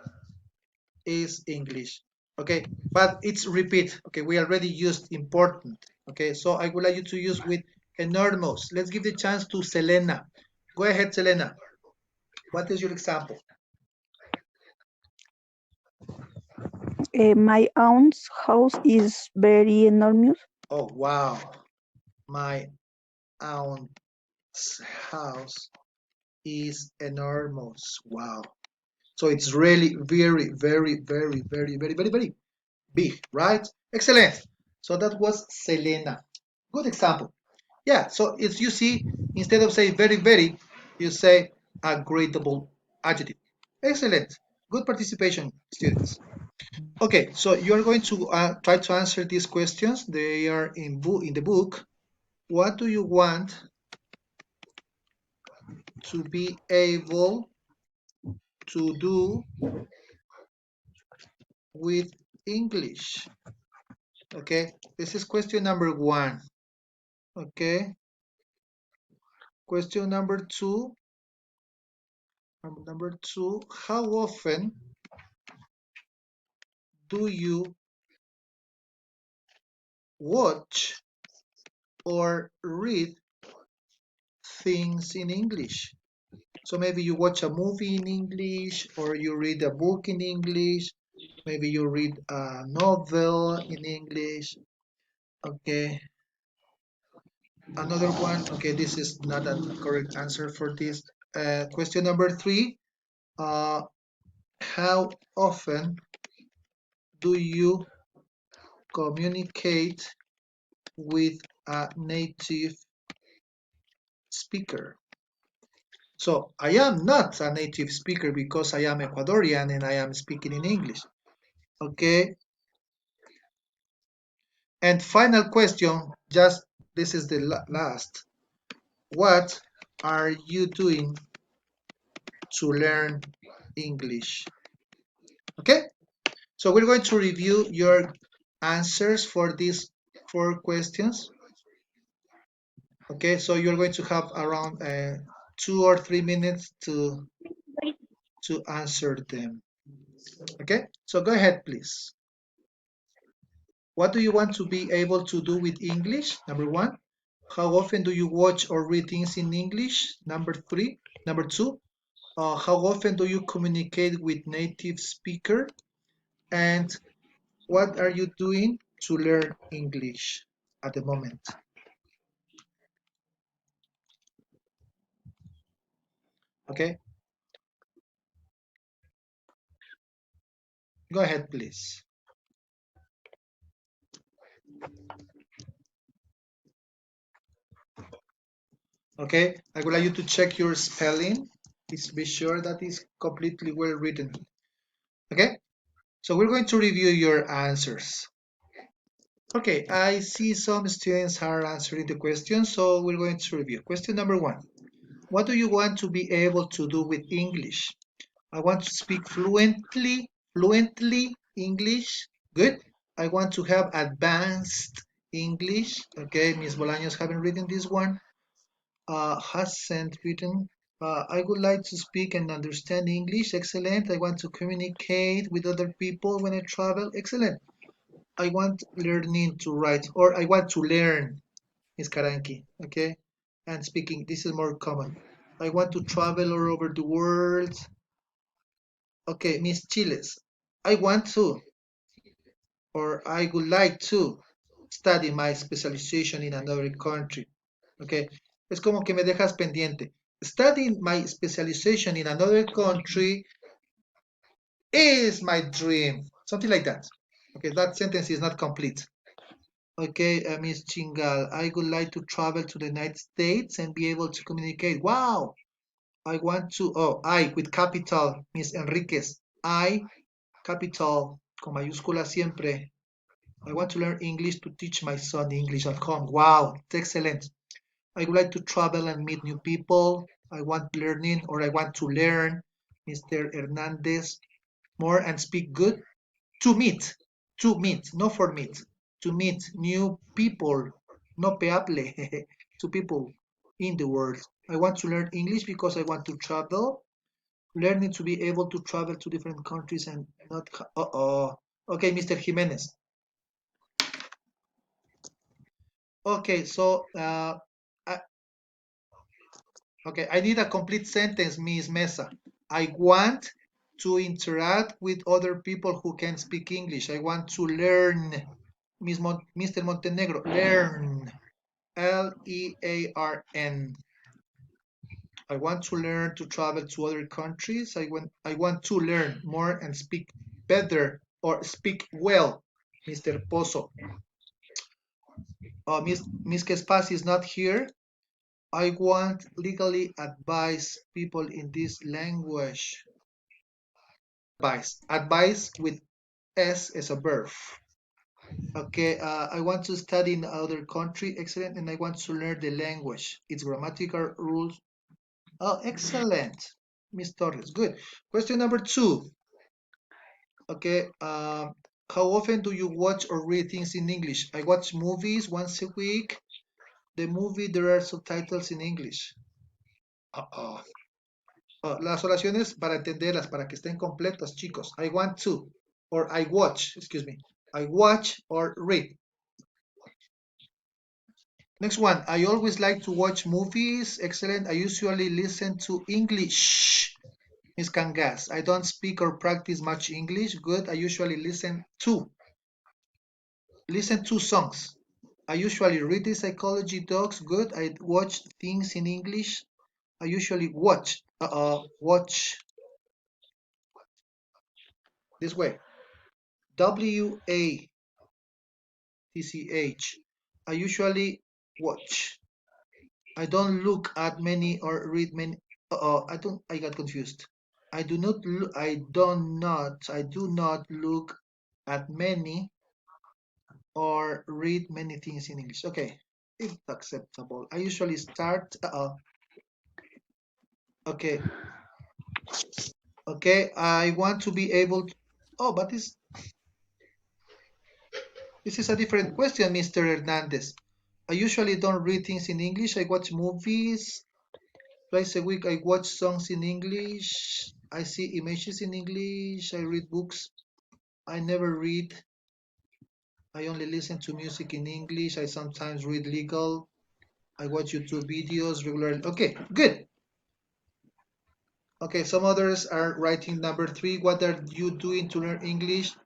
is English. Okay, but it's repeat. Okay, we already used important. Okay, so I would like you to use with enormous. Let's give the chance to Selena. Go ahead, Selena. What is your example? My aunt's house is very enormous. Oh, wow. My aunt's house is enormous. Wow. So it's really very, very, very, very, very, very, very big, right? Excellent. So that was Selena. Good example. Yeah, so if you see, instead of saying very, very, you say a gradable adjective. Excellent. Good participation, students. Okay, so you're going to try to answer these questions. They are in the book. What do you want to be able to do with English? Okay, this is question number 1. Okay, question number 2. Number 2, how often do you watch or read things in English? So maybe you watch a movie in English, or you read a book in English, maybe you read a novel in English. Okay, another one. Okay, this is not a correct answer for this. Question number 3, how often do you communicate with a native speaker. So I am not a native speaker because I am Ecuadorian and I am speaking in English. Okay. And final question, just this is the last. What are you doing to learn English? Okay. So we're going to review your answers for these 4 questions. Okay, so you're going to have around 2 or 3 minutes to answer them. Okay, so go ahead, please. What do you want to be able to do with English? Number 1. How often do you watch or read things in English? Number 2. How often do you communicate with native speaker? And what are you doing to learn English at the moment? Okay, go ahead, please. Okay, I would like you to check your spelling. Please be sure that it's completely well written. Okay, so we're going to review your answers. Okay, I see some students are answering the question, so we're going to review. Question number 1. What do you want to be able to do with English? I want to speak fluently English. Good. I want to have advanced English. Okay, Miss Bolaños haven't written this one. Hasn't written. I would like to speak and understand English. Excellent. I want to communicate with other people when I travel. Excellent. I want learning to write, or I want to learn, Miss Karanki. Okay, and speaking. This is more common. I want to travel all over the world. Okay, Miss Chiles. I want to, or I would like to study my specialization in another country. Okay, es como que me dejas pendiente. Studying my specialization in another country is my dream. Something like that. Okay, that sentence is not complete. Okay, Miss Chingal, I would like to travel to the United States and be able to communicate. Wow, I want to, I with capital, Miss Enriquez. I, capital, con mayúscula siempre. I want to learn English to teach my son English at home. Wow, it's excellent. I would like to travel and meet new people. I want learning, or I want to learn, Mr. Hernandez, more and speak good. To meet, not for meet. To meet new people, no peable, to people in the world. I want to learn English because I want to travel. Learning to be able to travel to different countries and not. Okay, Mr. Jimenez. Okay, so okay, I need a complete sentence, Miss Mesa. I want to interact with other people who can speak English. I want to learn, Mr. Montenegro, learn, Learn. I want to learn to travel to other countries. I want to learn more and speak better or speak well, Mr. Pozo. Miss Kespas is not here. I want legally advise people in this language. Advice with S as a verb. Okay, I want to study in other country. Excellent. And I want to learn the language, its grammatical rules. Oh, excellent, Miss Torres. Good. Question number 2. Okay, how often do you watch or read things in English? I watch movies once a week. The movie, there are subtitles in English. Las oraciones para entenderlas, para que estén completas, chicos. I want to, or I watch, excuse me. I watch or read. Next one, I always like to watch movies. Excellent. I usually listen to English. Miss Kangas, I don't speak or practice much English. Good. I usually listen to songs. I usually read the psychology docs. Good. I watch things in English. I usually watch. Watch this way. WA TCH. I usually watch. I don't look at many or read many. I got confused. I do not. I do not look at many or read many things in English. Okay, it's acceptable. I usually start. Okay, okay. I want to be able to. Oh, but this is a different question, Mr. Hernandez. I usually don't read things in English. I watch movies twice a week. I watch songs in English. I see images in English. I read books. I never read. I only listen to music in English. I sometimes read legal. I watch YouTube videos regularly. Okay, good. Okay, some others are writing number 3. What are you doing to learn English?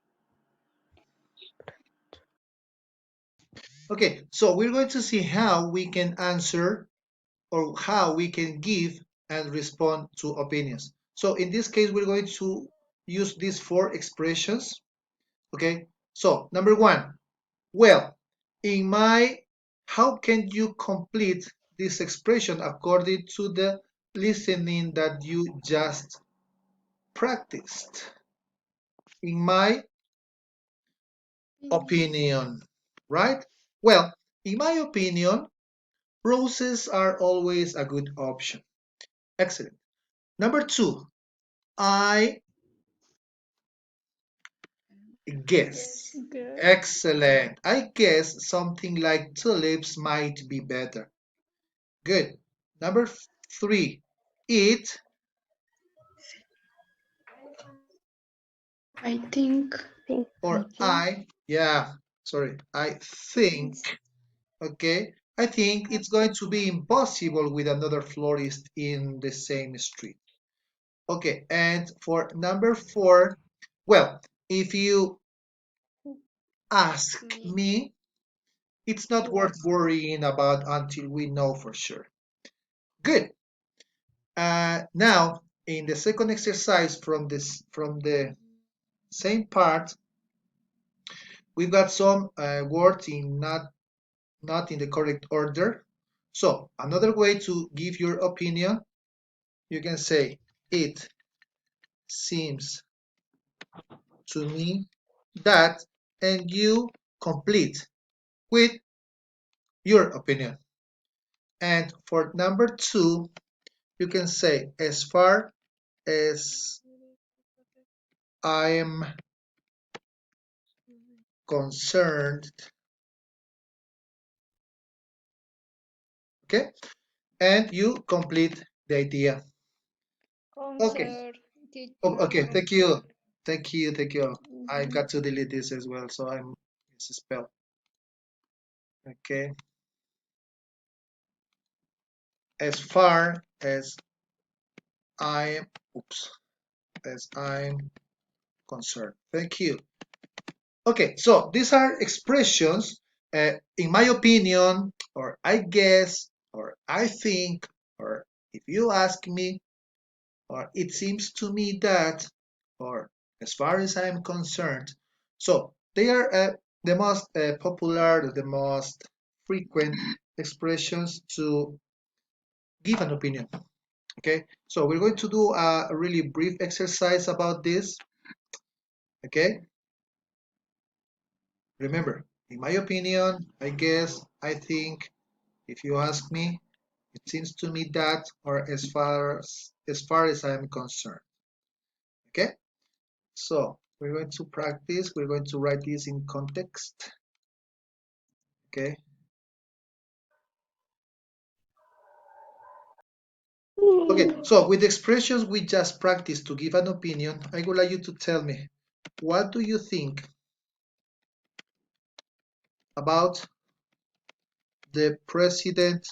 Okay, so we're going to see how we can answer or how we can give and respond to opinions. So in this case, we're going to use these 4 expressions. Okay, so number 1, well, how can you complete this expression according to the listening that you just practiced? In my opinion, right? Well, in my opinion, roses are always a good option. Excellent. Number 2, I guess. Excellent. I guess something like tulips might be better. Good. Number 3, it. I think. Or I think, okay, I think it's going to be impossible with another florist in the same street. Okay, and for number 4, well, if you ask me, it's not worth worrying about until we know for sure. Good. Now, in the second exercise from the same part, we've got some words in not in the correct order. So another way to give your opinion, you can say, it seems to me that, and you complete with your opinion. And for number 2, you can say, as far as I am concerned, okay? And you complete the idea. Okay. Oh, okay, thank you. Thank you, thank you. I've got to delete this as well, so I'm misspelled. Okay. As far as I'm, as I'm concerned. Thank you. Okay, so these are expressions, in my opinion, or I guess, or I think, or if you ask me, or it seems to me that, or as far as I'm concerned. So they are the most popular, the most frequent expressions to give an opinion. Okay, so we're going to do a really brief exercise about this. Okay, remember, in my opinion, I guess, I think, if you ask me, it seems to me that, or as far as I'm concerned. Okay, so we're going to practice. We're going to write this in context. Okay. Okay, so with the expressions we just practiced to give an opinion, I would like you to tell me, what do you think about the president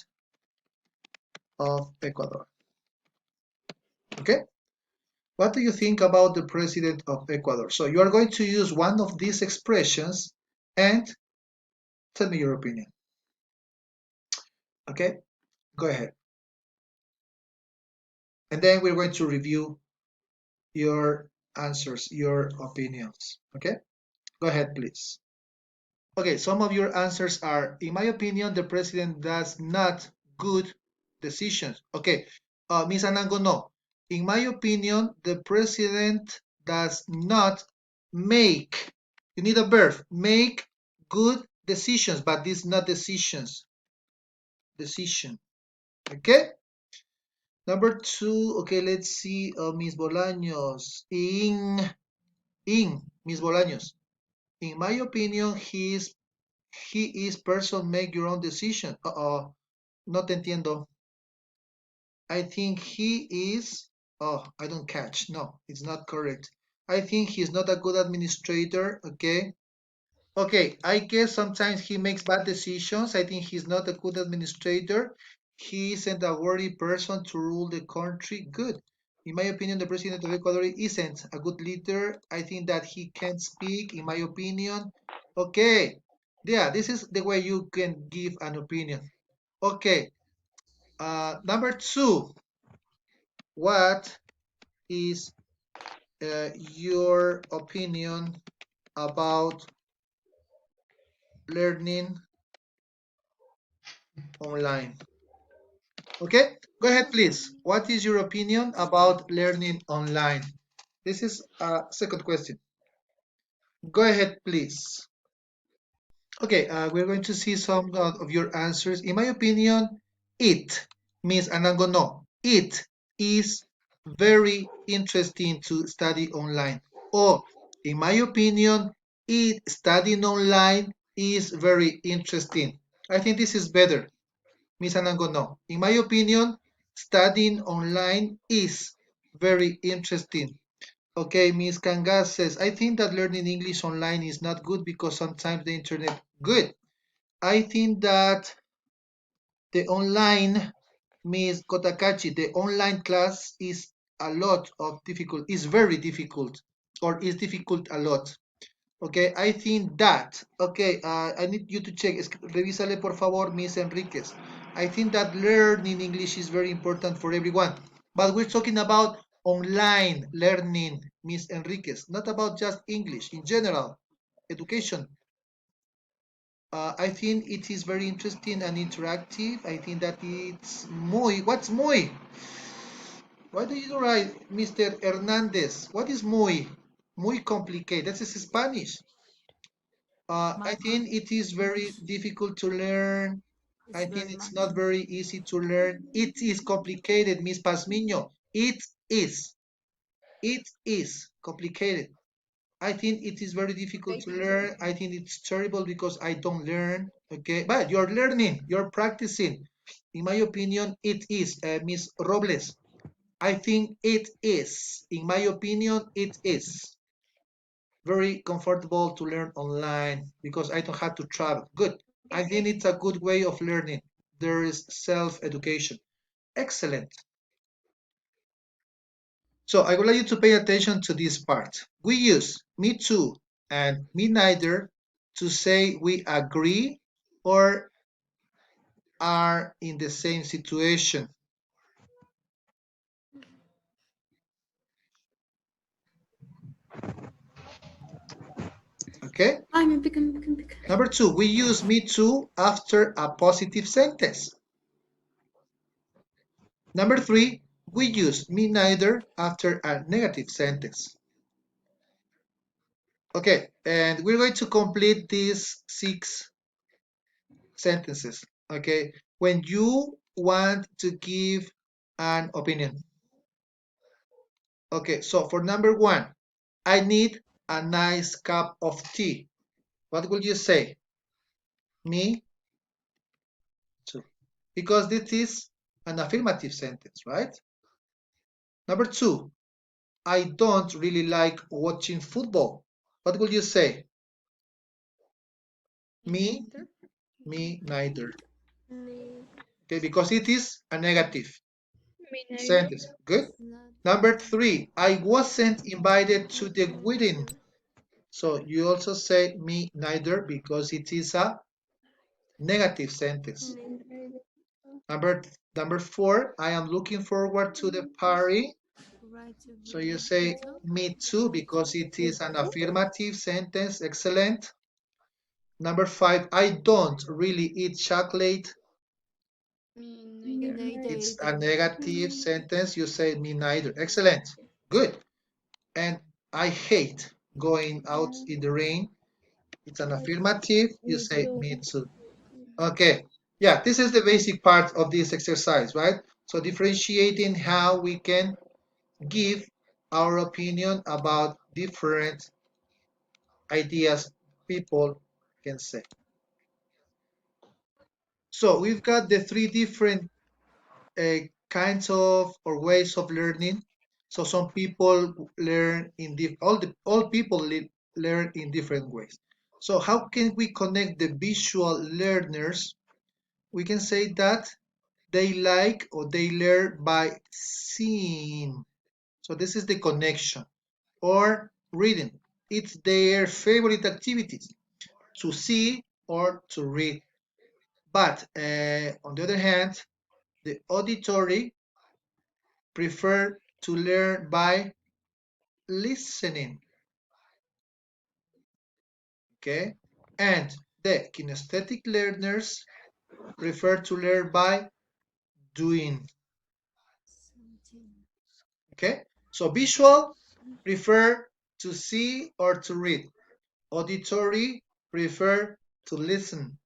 of Ecuador? Okay, what do you think about the president of Ecuador? So you are going to use one of these expressions and tell me your opinion. Okay, go ahead. And then we're going to review your answers, your opinions. Okay, go ahead, please. Okay, some of your answers are, in my opinion, the president does not good decisions. Okay, Ms. Anango, no. In my opinion, the president does not make, you need a verb, make good decisions, but this is not decisions, decision. Okay? Number two, okay, let's see, Ms. Bolaños. Ms. Bolaños. In my opinion, he is person make your own decision. No te entiendo. I think he is, I don't catch. No, it's not correct. I think he's not a good administrator. Okay. Okay, I guess sometimes he makes bad decisions. I think he's not a good administrator. He isn't a worthy person to rule the country. Good. In my opinion, the president of Ecuador isn't a good leader. I think that he can't speak, in my opinion. Okay. Yeah, this is the way you can give an opinion. Okay. Number two, what is your opinion about learning online? Okay, go ahead, please. What is your opinion about learning online? This is a second question. Go ahead, please. Okay, we're going to see some of your answers. In my opinion, it means Anango no. It is very interesting to study online. Or, in my opinion, studying online is very interesting. I think this is better. Miss Anango, no. In my opinion, studying online is very interesting. Okay, Miss Kangas says, I think that learning English online is not good because sometimes the internet good. I think that the online, Miss Kotakachi, the online class is a lot of difficult, is very difficult, or is difficult a lot. Okay, I think that, okay, I need you to check, revísale por favor, Miss Enriquez. I think that learning English is very important for everyone, but we're talking about online learning, Miss Enriquez, not about just English, in general, education. I think it is very interesting and interactive. I think that it's muy, what's muy? Why do you write, Mr. Hernandez? What is muy? Muy complicated, this is Spanish. I think it is very difficult to learn. I think it's not very easy to learn. It is complicated, Miss Pazmiño. It is. It is complicated. I think it is very difficult to learn. I think it's terrible because I don't learn. Okay, but you're learning, you're practicing. In my opinion, it is, Miss Robles. I think it is. In my opinion, it is very comfortable to learn online because I don't have to travel. Good. I think it's a good way of learning. There is self-education. Excellent. So I would like you to pay attention to this part. We use me too and me neither to say we agree or are in the same situation. Okay? Number two, we use me too after a positive sentence. Number three, we use me neither after a negative sentence. Okay, and we're going to complete these 6 sentences. Okay, when you want to give an opinion. Okay, so for number 1, I need a nice cup of tea. What will you say? Me too. Because this is an affirmative sentence, right? Number 2, I don't really like watching football. What will you say? Me neither. Okay, because it is a negative sentence. Good. Number 3, I wasn't invited to the wedding. So you also say me neither because it is a negative sentence. Number 4, I am looking forward to the party. So you say me too because it is an affirmative sentence. Excellent. Number 5, I don't really eat chocolate. Me neither. It's a negative sentence. You say me neither. Excellent. Good. And I hate going out in the rain. It's an affirmative. You Me say too. me too. Okay. Yeah, this is the basic part of this exercise, right? So differentiating how we can give our opinion about different ideas people can say. So we've got the three different kinds of or ways of learning. So some people learn in all people learn in different ways. So how can we connect the visual learners? We can say that they like or they learn by seeing. So this is the connection. Or reading. It's their favorite activities to see or to read. But on the other hand, the auditory prefer to learn by listening. Okay, and the kinesthetic learners prefer to learn by doing. Okay, so visual prefer to see or to read. Auditory prefer to listen,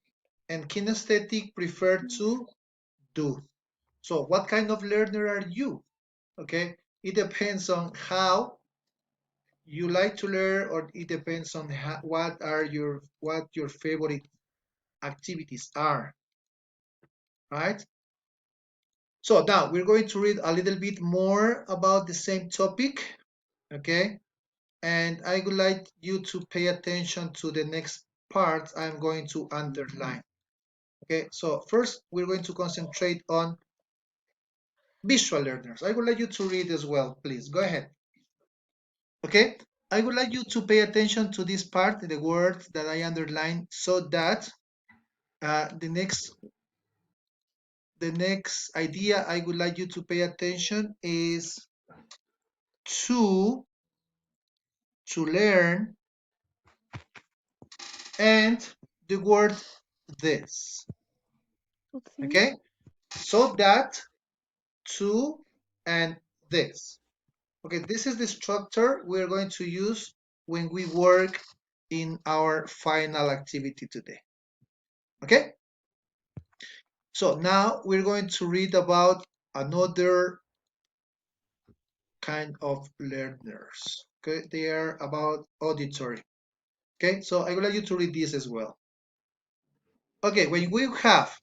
and kinesthetic prefer to do. So what kind of learner are you? Okay, it depends on how you like to learn, or it depends on what your favorite activities are, right? So now we're going to read a little bit more about the same topic, okay? And I would like you to pay attention to the next part I'm going to underline. Okay, so first we're going to concentrate on visual learners. I would like you to read as well, please. Go ahead. Okay, I would like you to pay attention to this part, the words that I underlined, so that the next idea I would like you to pay attention is to learn, and the word this. Okay, so that, to, and this. Okay, this is the structure we're going to use when we work in our final activity today. Okay, so now we're going to read about another kind of learners. Okay, they are about auditory. Okay, so I would like you to read this as well. Okay, when we have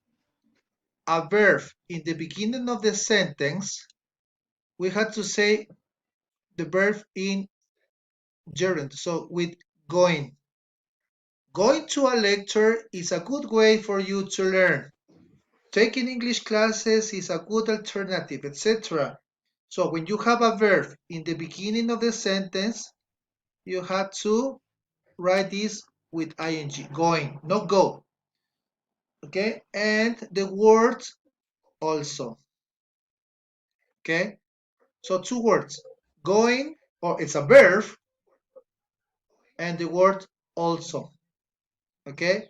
a verb in the beginning of the sentence, we have to say the verb in gerund, so with going. Going to a lecture is a good way for you to learn. Taking English classes is a good alternative, etc. So when you have a verb in the beginning of the sentence, you have to write this with ing, going, not go. Okay, and the word also. Okay, so two words, going, or it's a verb, and the word also. Okay,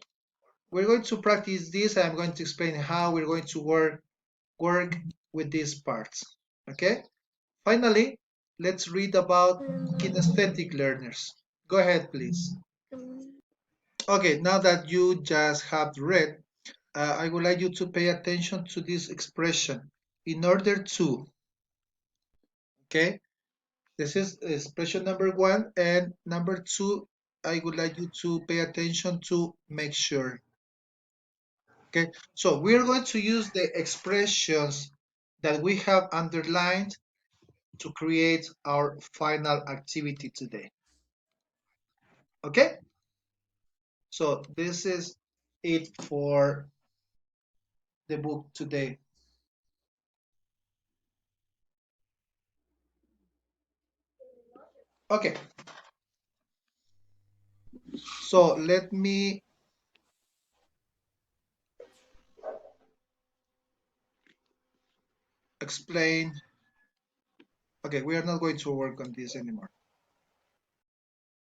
we're going to practice this. I'm going to explain how we're going to work with these parts. Okay, finally, let's read about kinesthetic learners. Go ahead, please. Okay, now that you just have read, I would like you to pay attention to this expression. In order to, okay, this is expression number 1, and number 2, I would like you to pay attention to make sure. Okay, so we're going to use the expressions that we have underlined to create our final activity today. Okay, so this is it for the book today. Okay, so let me explain. Okay, we are not going to work on this anymore.